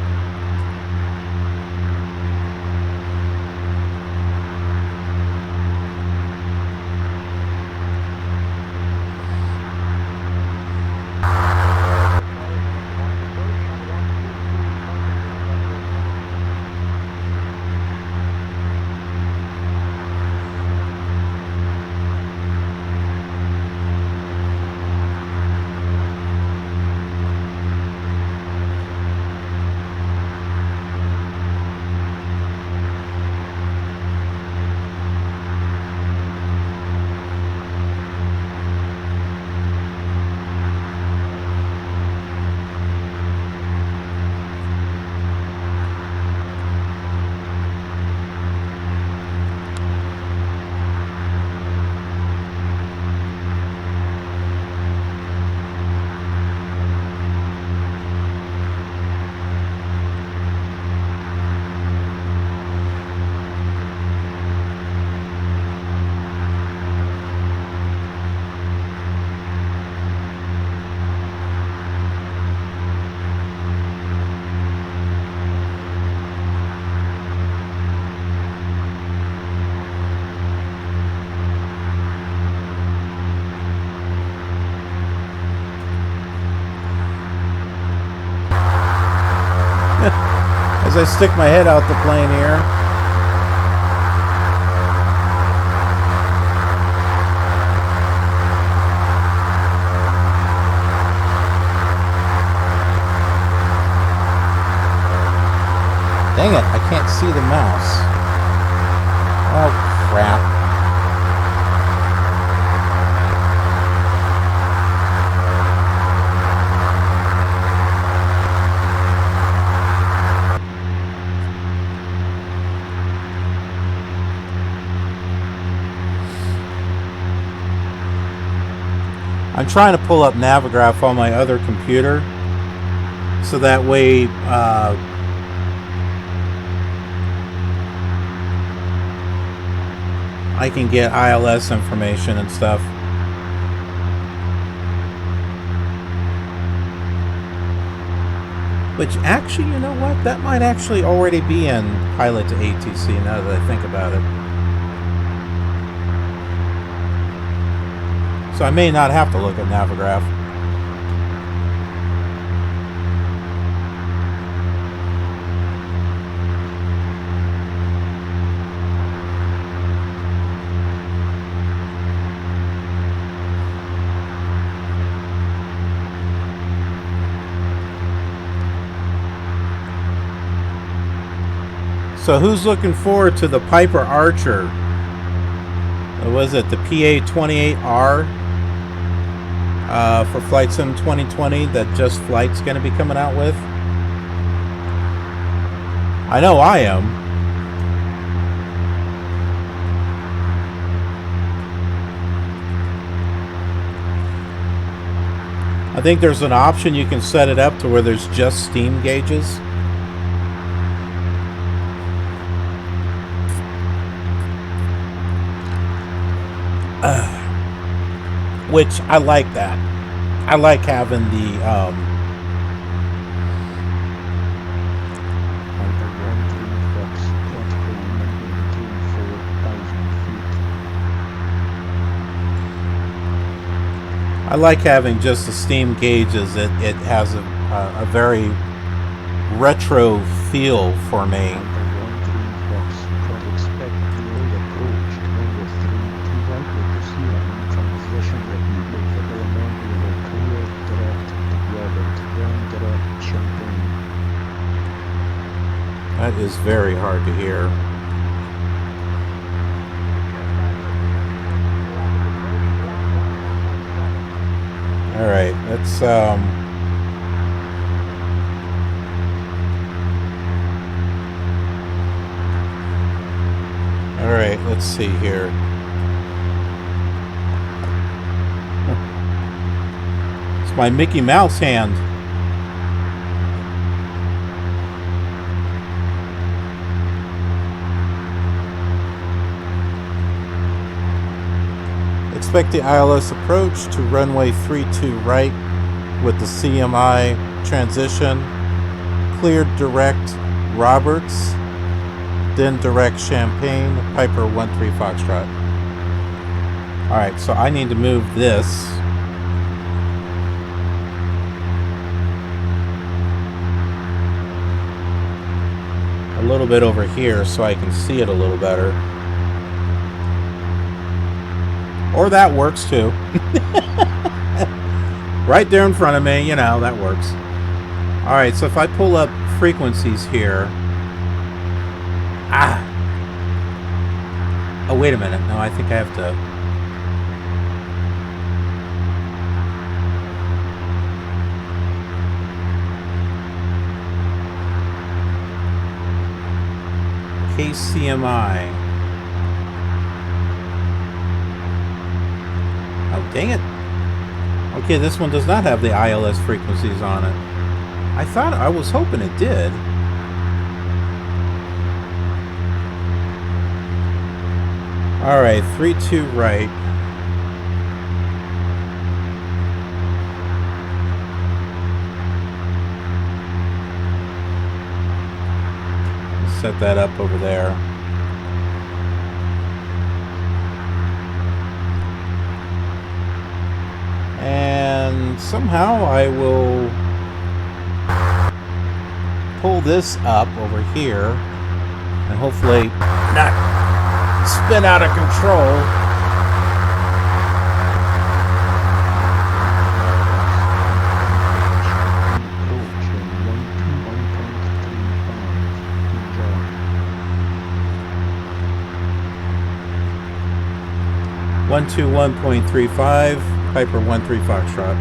As I stick my head out the plane here. Dang it, I can't see the mouse. Oh, crap. I'm trying to pull up Navigraph on my other computer so that way I can get ILS information and stuff. Which actually, you know what? That might actually already be in Pilot to ATC now that I think about it. So I may not have to look at Navigraph. So who's looking forward to the Piper Archer? What was it? The PA-28R for Flight Sim 2020 that Just Flight's going to be coming out with? I know I am. I think there's an option you can set it up to where there's just steam gauges. Which I like that. I like having the I like having just the steam gauges. It has a very retro feel for me. That is very hard to hear. All right, let's all right, let's see here. It's my Mickey Mouse hand. Expect the ILS approach to runway 32 right with the CMI transition. Cleared direct Roberts, then direct Champaign, Piper 13 Foxtrot. Alright, so I need to move this. A little bit over here so I can see it a little better. Or that works too. Right there in front of me, you know, that works. Alright, so if I pull up frequencies here. Oh, wait a minute. No, I think I have to. KCMI. Oh, dang it. Okay, this one does not have the ILS frequencies on it. I was hoping it did. Alright, 32 right. Set that up over there. And somehow I will pull this up over here and hopefully not spin out of control. One 121.35 Piper 13 Foxtrot.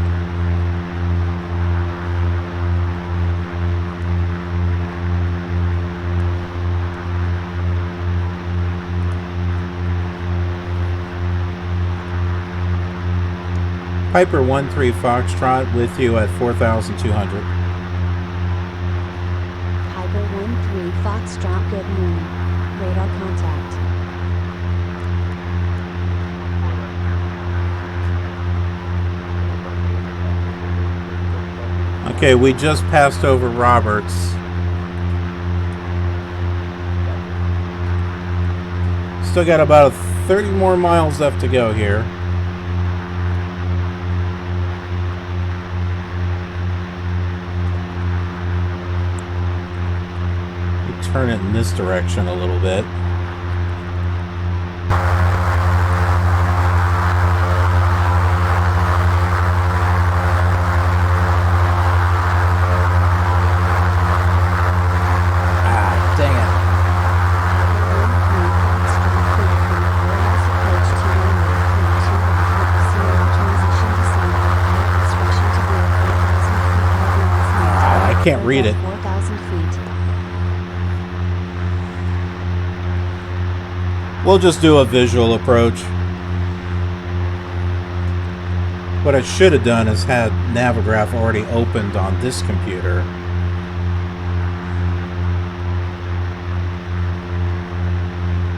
Piper 13 Foxtrot with you at 4,200. Piper 13 Foxtrot, good morning. Radar contact. Okay, we just passed over Roberts. Still got about 30 more miles left to go here. Turn it in this direction a little bit. Ah, dang it. can't read it. 4,000 feet. We'll just do a visual approach. What I should have done is had Navigraph already opened on this computer.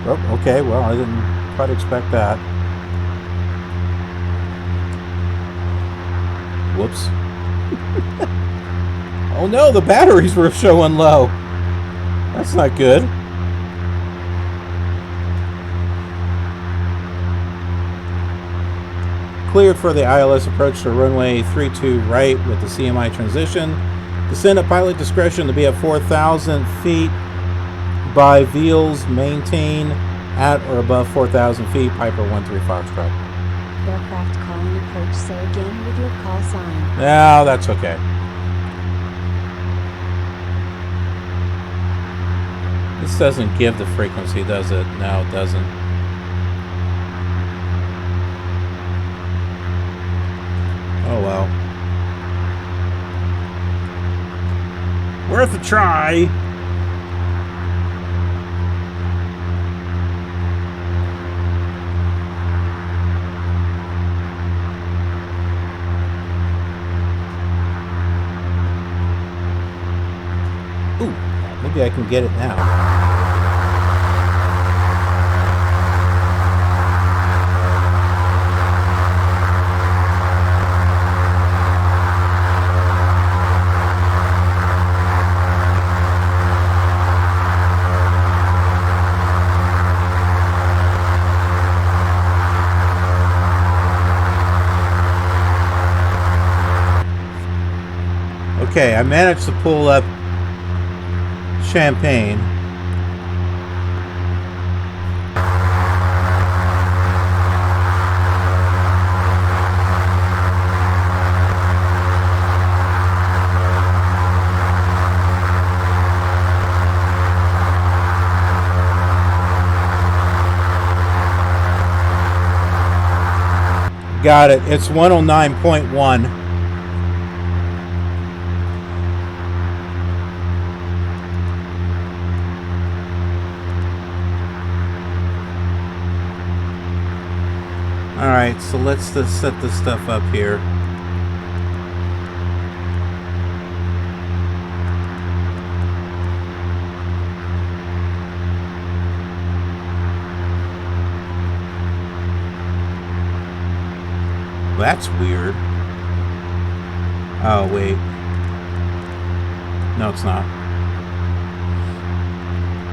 Oh, okay, well, I didn't quite expect that. Whoops. Oh no, the batteries were showing low. That's not good. Cleared for the ILS approach to runway 32 right with the CMI transition. Descend at pilot discretion to be at 4,000 feet. By Veals, maintain at or above 4,000 feet. Piper 13 Foxtrot. Aircraft calling approach. Say again with your call sign. No, that's okay. This doesn't give the frequency, does it? No, it doesn't. Oh well. Worth a try. Ooh, maybe I can get it now. Okay, I managed to pull up Champaign. Got it. It's 109.1. Alright, so let's just set this stuff up here. That's weird. Oh, wait. No, it's not.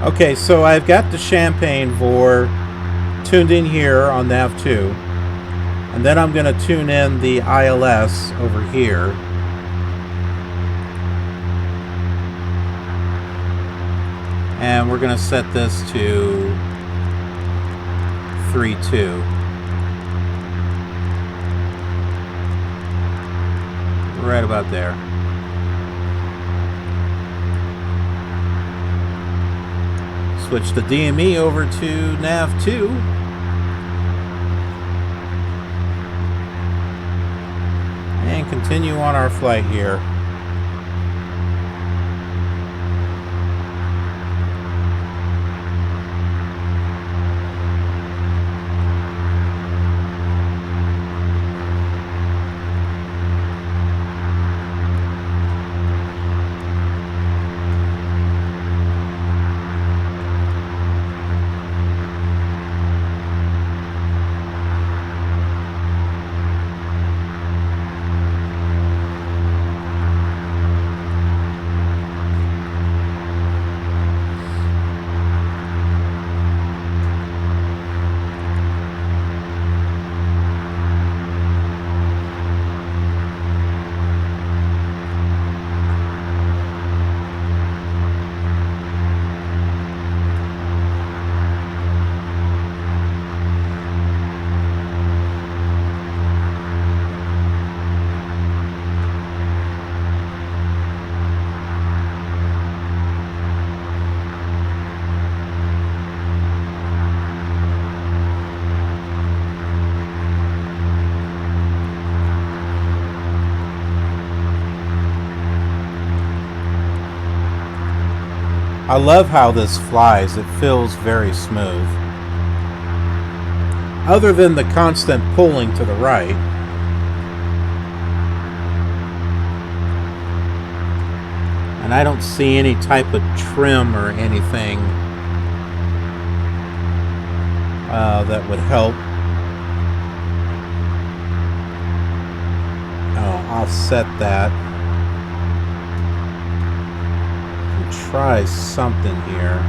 Okay, so I've got the Champaign VOR tuned in here on nav2. And then I'm going to tune in the ILS over here. And we're going to set this to 3.2. Right about there. Switch the DME over to nav2. And continue on our flight here. I love how this flies. It feels very smooth. Other than the constant pulling to the right. And I don't see any type of trim or anything that would help offset that. Try something here.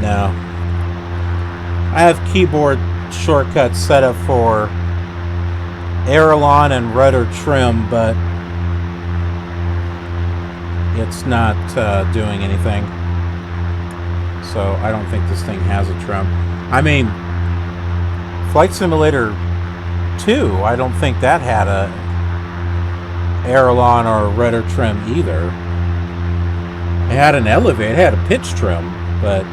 No. I have keyboard shortcuts set up for aileron and rudder trim, but it's not doing anything. So I don't think this thing has a trim. I mean, Flight Simulator 2, I don't think that had a aileron or a rudder trim either. It had an elevator, it had a pitch trim, but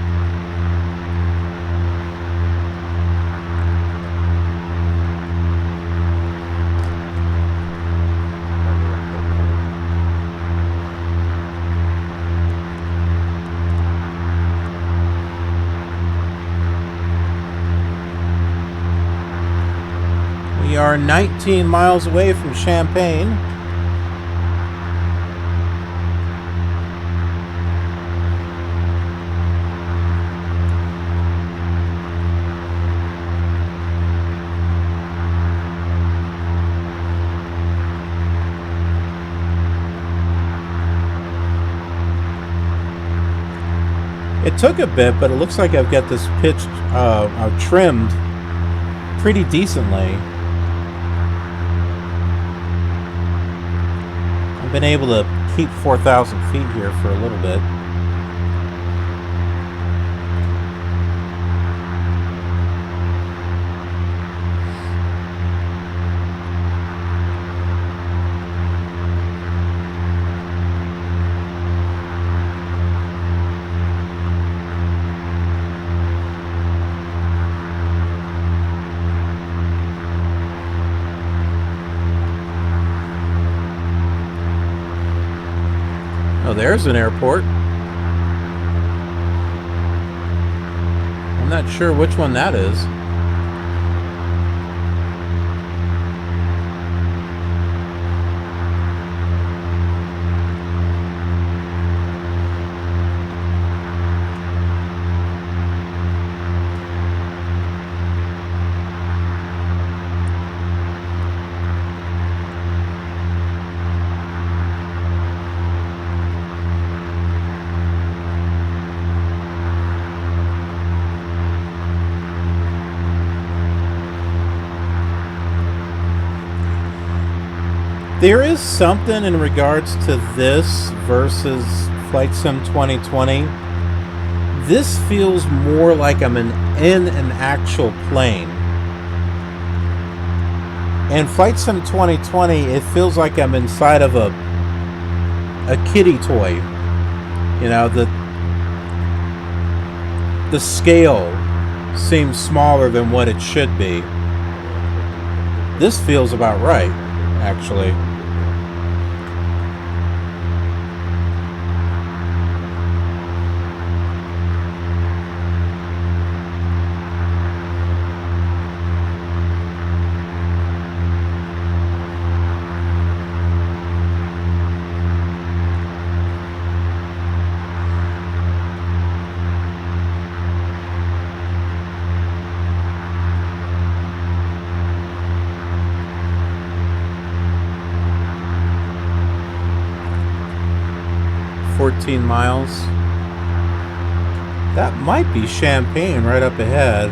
we are 19 miles away from Champaign. It took a bit, but it looks like I've got this pitched, trimmed pretty decently. I've been able to keep 4,000 feet here for a little bit. Oh, there's an airport. I'm not sure which one that is. There is something in regards to this versus Flight Sim 2020. This feels more like I'm in an actual plane. And Flight Sim 2020, it feels like I'm inside of a kiddie toy. You know, the scale seems smaller than what it should be. This feels about right, actually. Miles. That might be Champaign right up ahead.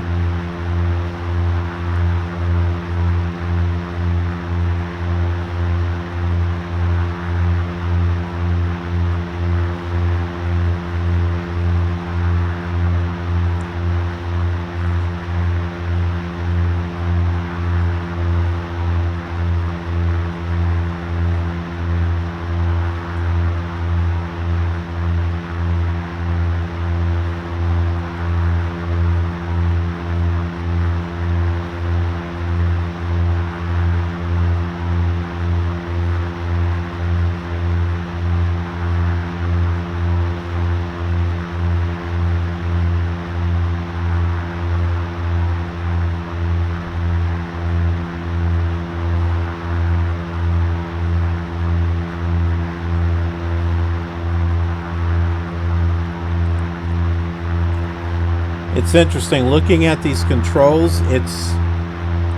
It's interesting looking at these controls. It's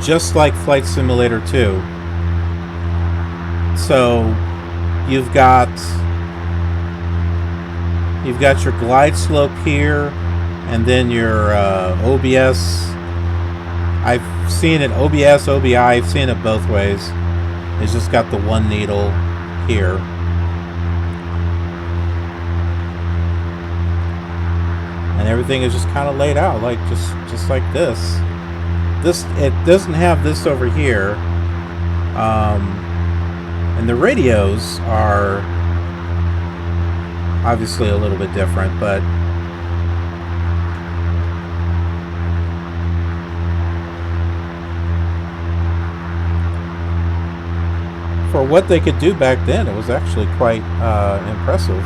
just like Flight Simulator 2. So you've got your glide slope here, and then your OBS. I've seen it OBS, OBI. I've seen it both ways. It's just got the one needle here. And everything is just kind of laid out like just like this. It doesn't have this over here. And the radios are obviously a little bit different, but for what they could do back then, it was actually quite impressive.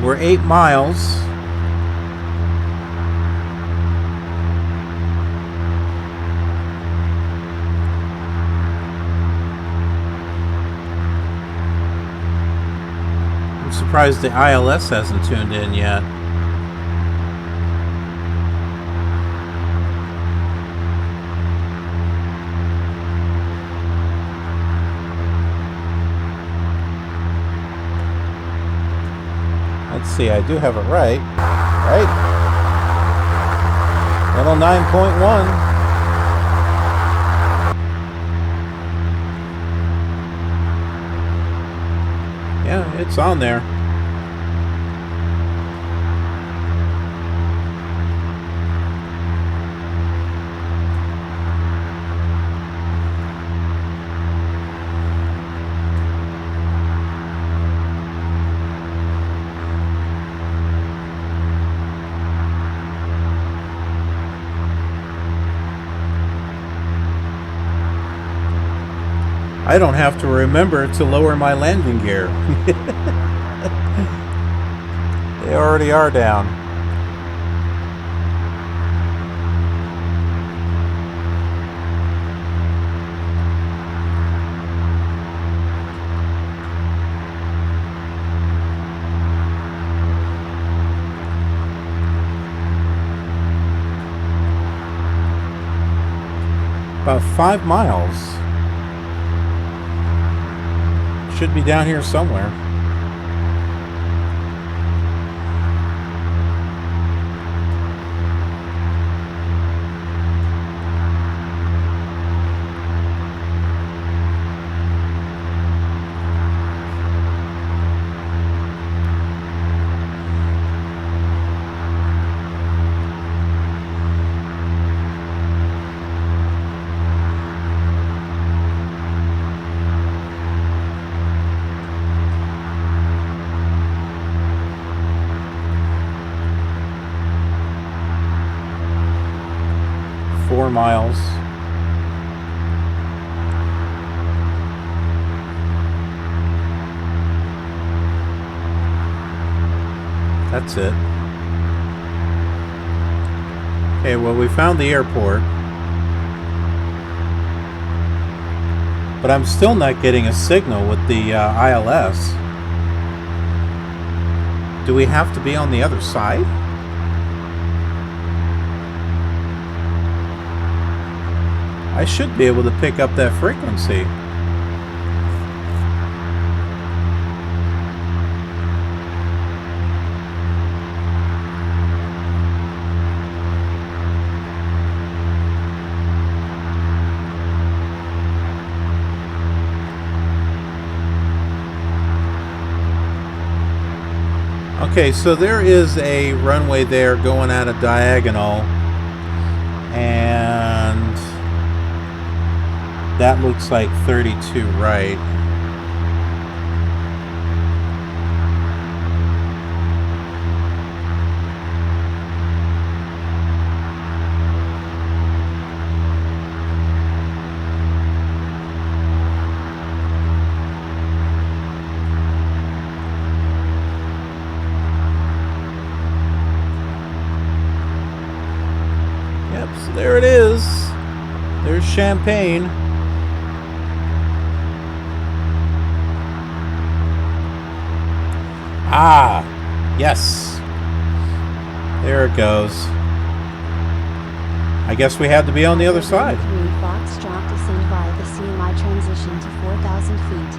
We're 8 miles. I'm surprised the ILS hasn't tuned in yet. Let's see, I do have it right. Right? Little 9.1. Yeah, it's on there. I don't have to remember to lower my landing gear. They already are down. About 5 miles. Should be down here somewhere. Miles. That's it. Okay, well, we found the airport, but I'm still not getting a signal with the ILS. Do we have to be on the other side? I should be able to pick up that frequency. Okay, so there is a runway there going at a diagonal, and that looks like 32 right. There's Champaign. Ah, yes. There it goes. I guess we had to be on the other side. 3 Foxtrot descend via the CMI transition to 4,000 feet.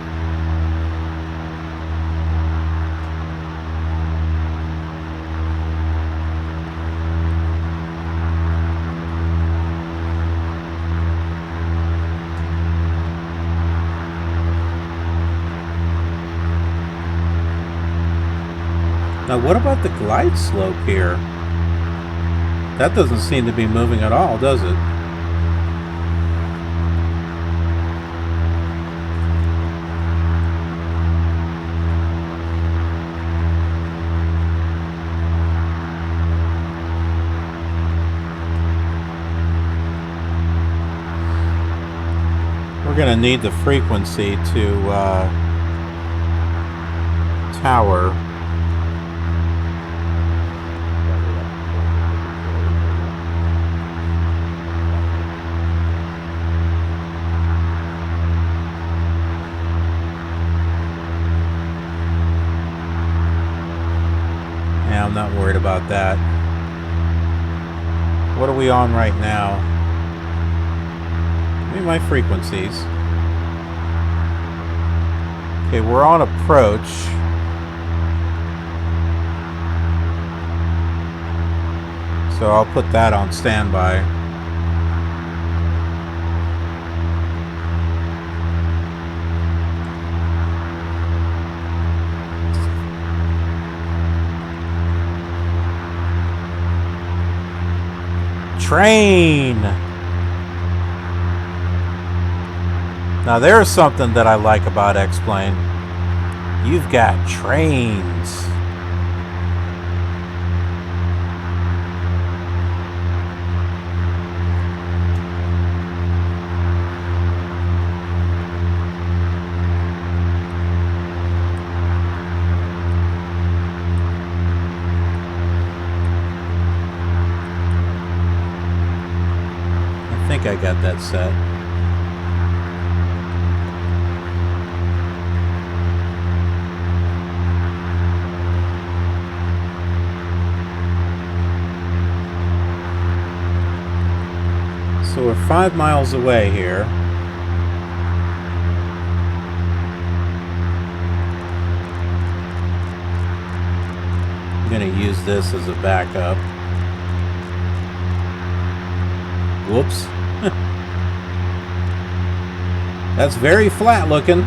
Now, what about the glide slope here? That doesn't seem to be moving at all, does it? We're going to need the frequency to tower. I'm not worried about that. What are we on right now? Give me my frequencies. Okay, we're on approach. So I'll put that on standby. Train. Now there's something that I like about X-Plane. You've got trains. I got that set. So we're 5 miles away here. I'm going to use this as a backup. Whoops. That's very flat looking.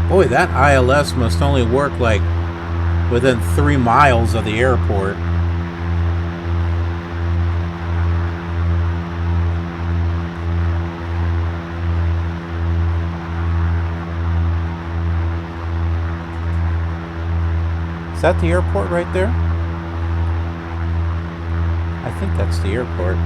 Boy, that ILS must only work like within 3 miles of the airport. Is that the airport right there? I think that's the airport.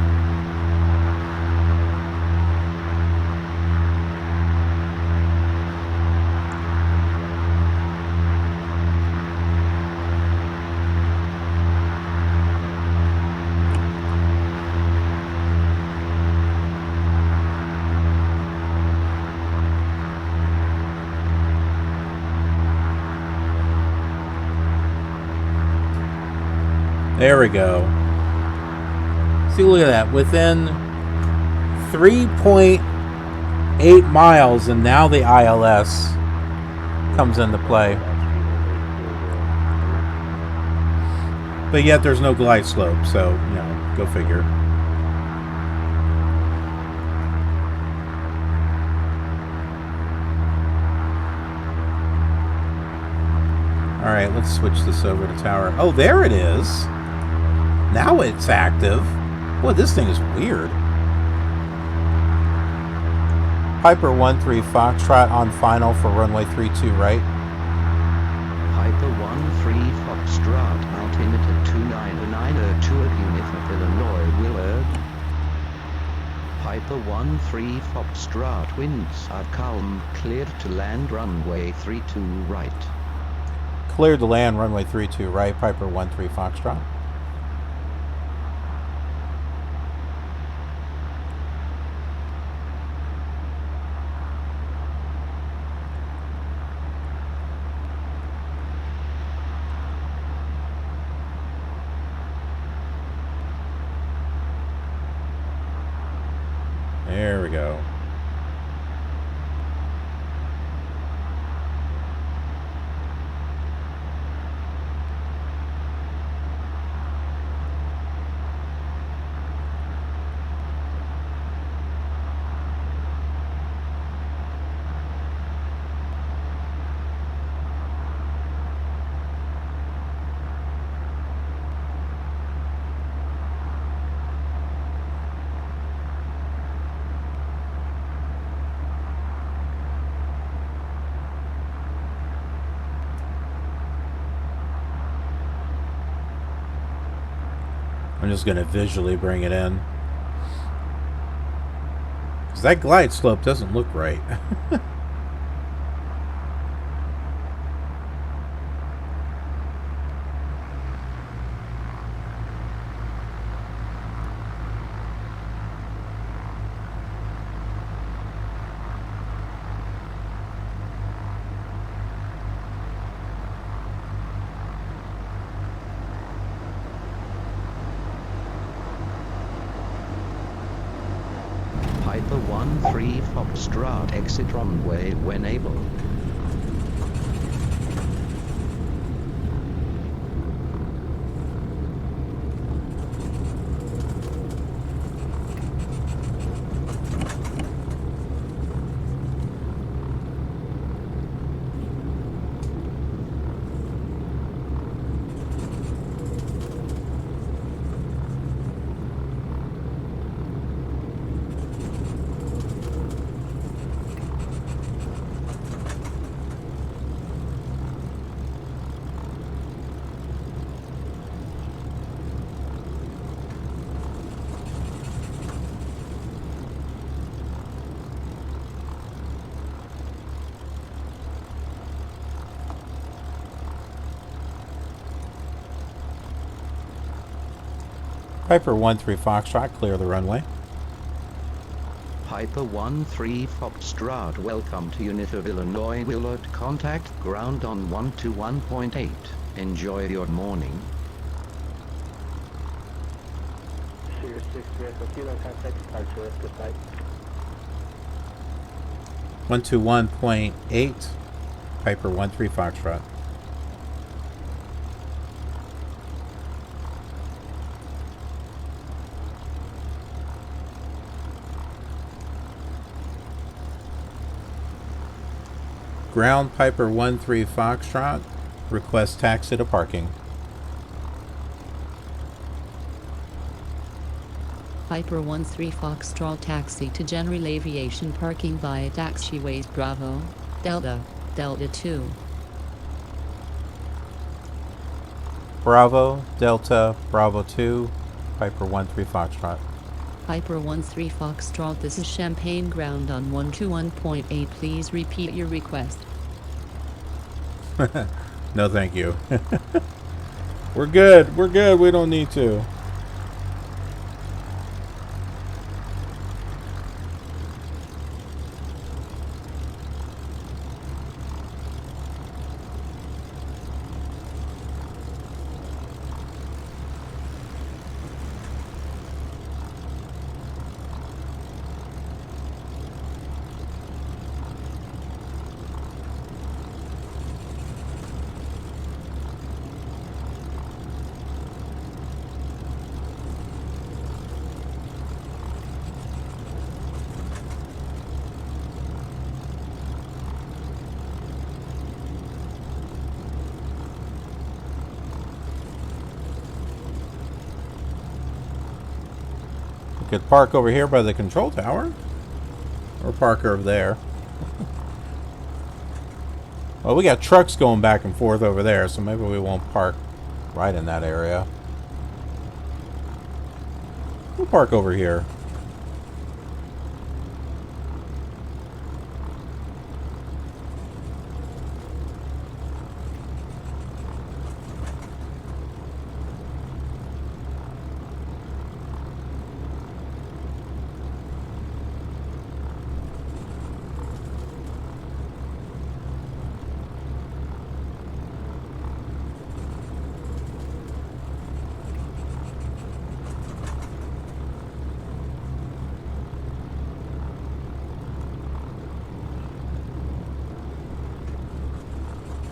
There we go. See, look at that. Within 3.8 miles, and now the ILS comes into play. But yet there's no glide slope, so, you know, go figure. Alright, let's switch this over to tower. Oh, there it is. Now it's active. Boy, this thing is weird. Piper 13 Foxtrot on final for runway 32 right. Piper 13 Foxtrot altimeter 29902 at Univ of Illinois-Willard. Piper 13 Foxtrot winds are calm, cleared to land runway 32 right. Cleared to land runway 32 right, Piper 13 Foxtrot. There we go. I'm just going to visually bring it in. Because that glide slope doesn't look right. Piper 13 Foxtrot exit runway when able. Piper 13 Foxtrot, clear the runway. Piper 13 Foxtrot, welcome to Univ of Illinois-Willard. Contact ground on 121.8. Enjoy your morning. 121.8, Piper 13 Foxtrot. Ground Piper 13 Foxtrot, request taxi to parking. Piper 13 Foxtrot taxi to General Aviation parking via taxiways Bravo, Delta, Delta 2. Bravo, Delta, Bravo 2, Piper 13 Foxtrot. Piper 13 Foxtrot, this is Champaign ground on 121.8. Please repeat your request. No, thank you. We're good. We're good. We don't need to. Could park over here by the control tower. Or park over there. Well, we got trucks going back and forth over there, so maybe we won't park right in that area. We'll park over here.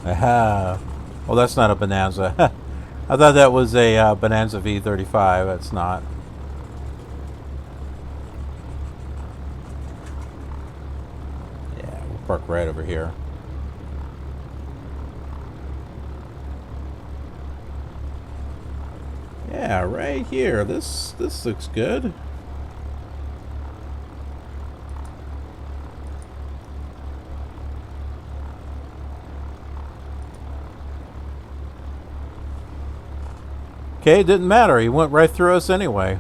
Aha. Well, that's not a Bonanza. I thought that was a Bonanza V35. That's not. Yeah, we'll park right over here. Yeah, right here. This looks good. Okay, it didn't matter. He went right through us anyway.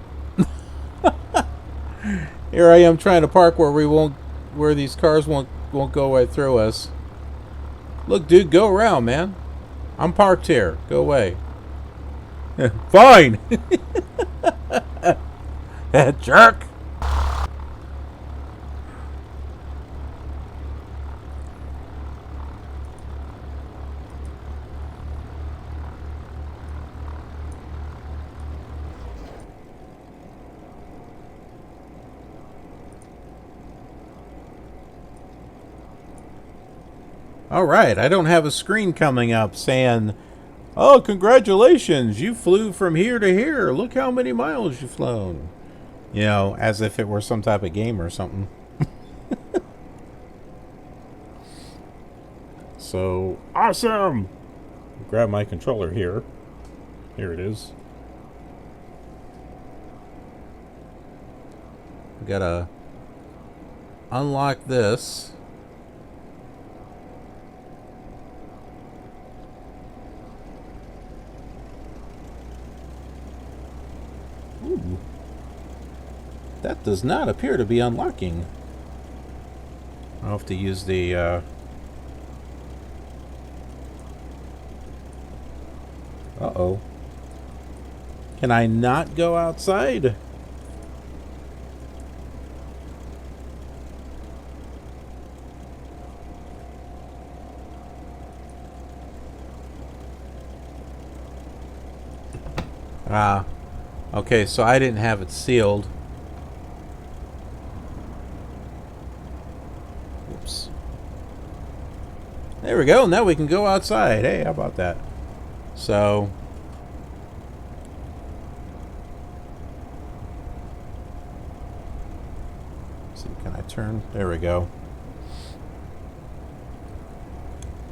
Here I am trying to park where these cars won't go right through us. Look, dude, go around, man. I'm parked here. Go away. Fine. Jerk. Alright, I don't have a screen coming up saying, oh, congratulations, you flew from here to here. Look how many miles you've flown. You know, as if it were some type of game or something. So, awesome! Grab my controller here. Here it is. We gotta unlock this. Ooh. That does not appear to be unlocking. I'll have to use the uh-oh. Can I not go outside? Ah. Okay, so I didn't have it sealed. Oops. There we go. Now we can go outside. Hey, how about that? So... let's see, can I turn? There we go.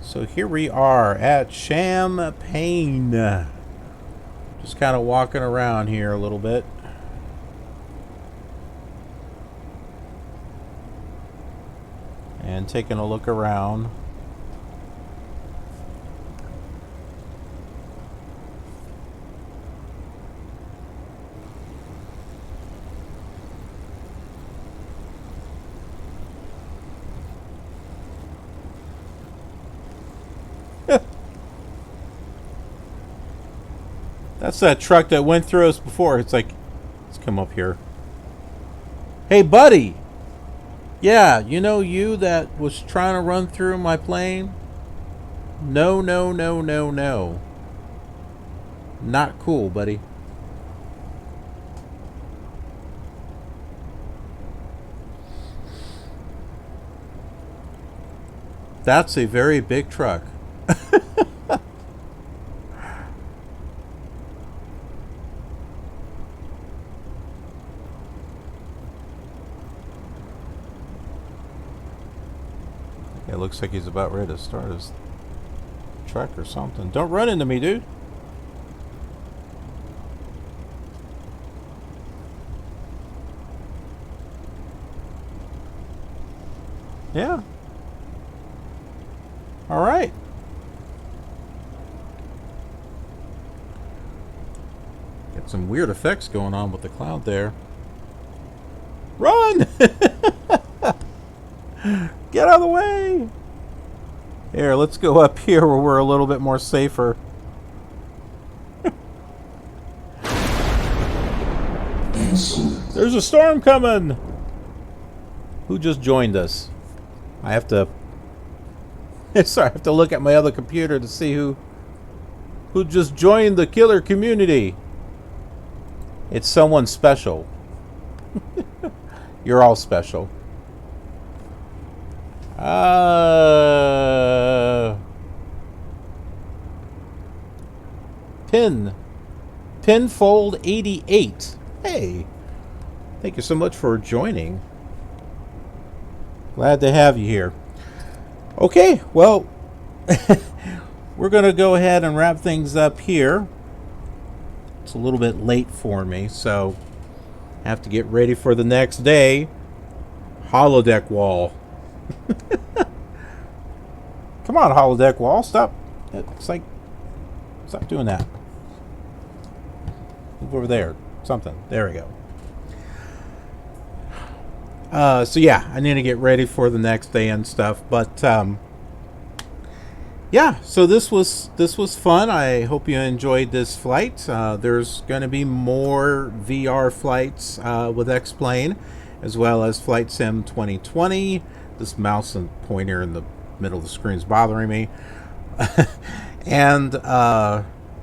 So here we are at Champaign. Just kind of walking around here a little bit. And taking a look around. That's that truck that went through us before. It's like, let's come up here. Hey, buddy. Yeah, you know you that was trying to run through my plane? No, no, no, no, no. Not cool, buddy. That's a very big truck. It looks like he's about ready to start his truck or something. Don't run into me, dude. Yeah. All right. Got some weird effects going on with the cloud there. Run! Get out of the way! Here, let's go up here where we're a little bit more safer. There's a storm coming! Who just joined us? I have to... Sorry, I have to look at my other computer to see who just joined the KILR community. It's someone special. You're all special. Pinfold 88. Hey, thank you so much for joining. Glad to have you here. Okay, well, we're going to go ahead and wrap things up here. It's a little bit late for me, so I have to get ready for the next day. Holodeck wall. Come on, holodeck wall, stop. It's like, stop doing that. Move over there. Something. There we go. So yeah, I need to get ready for the next day and stuff. But yeah, so this was fun. I hope you enjoyed this flight. There's going to be more VR flights with X-Plane, as well as Flight Sim 2020. This mouse and pointer in the middle of the screen is bothering me. And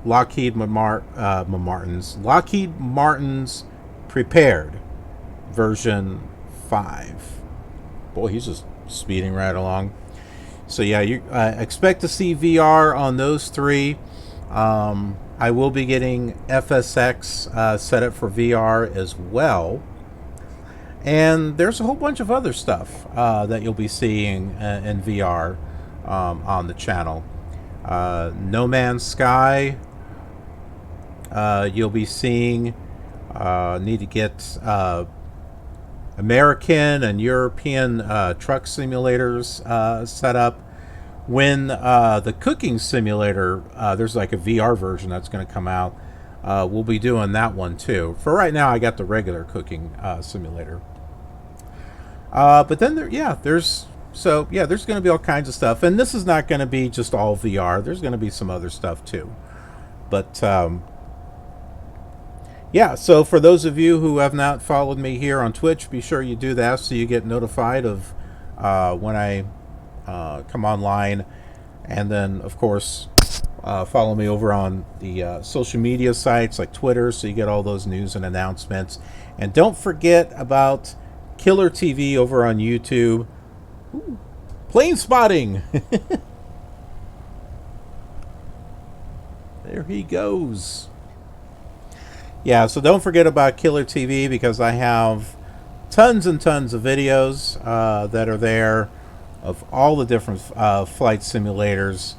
Lockheed Martin's Prepared version 5. Boy, he's just speeding right along. So yeah, you expect to see VR on those three. I will be getting FSX set up for VR as well. And there's a whole bunch of other stuff that you'll be seeing in VR on the channel. No Man's Sky. You'll be seeing. Need to get American and European truck simulators set up. When the cooking simulator, there's like a VR version that's going to come out. We'll be doing that one too. For right now, I got the regular cooking simulator. But then there's going to be all kinds of stuff, and this is not going to be just all VR. There's going to be some other stuff too. But yeah, so for those of you who have not followed me here on Twitch, be sure you do that so you get notified of when I come online. And then, of course, follow me over on the social media sites like Twitter so you get all those news and announcements. And don't forget about KILR TV over on YouTube. Ooh, plane spotting! There he goes. Yeah, so don't forget about KILR TV because I have tons and tons of videos that are there of all the different flight simulators,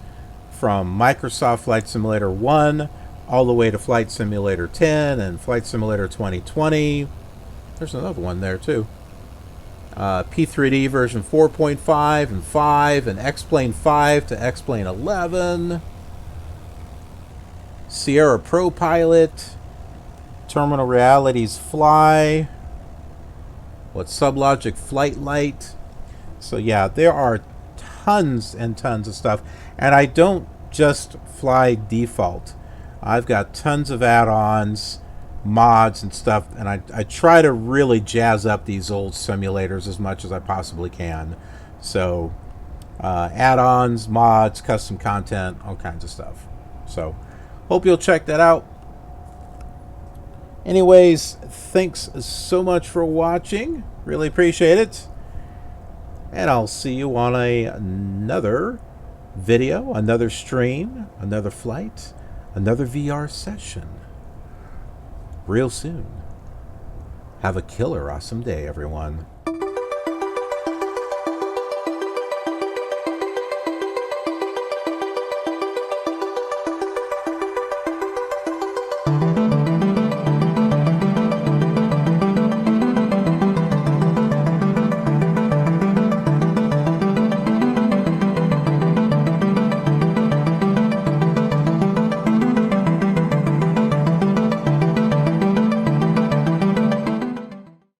from Microsoft Flight Simulator 1 all the way to Flight Simulator 10 and Flight Simulator 2020. There's another one there too. P3D version 4.5 and 5 and X-Plane 5 to X-Plane 11. Sierra Pro Pilot. Terminal Realities Fly. SubLogic Flight Light. So yeah, there are tons and tons of stuff. And I don't just fly default. I've got tons of add-ons, mods and stuff, and I try to really jazz up these old simulators as much as I possibly can. So add-ons, mods, custom content, all kinds of stuff. So hope you'll check that out. Anyways, thanks so much for watching. Really appreciate it. And I'll see you on another video, another stream, another flight, another VR session real soon. Have a killer awesome day, everyone.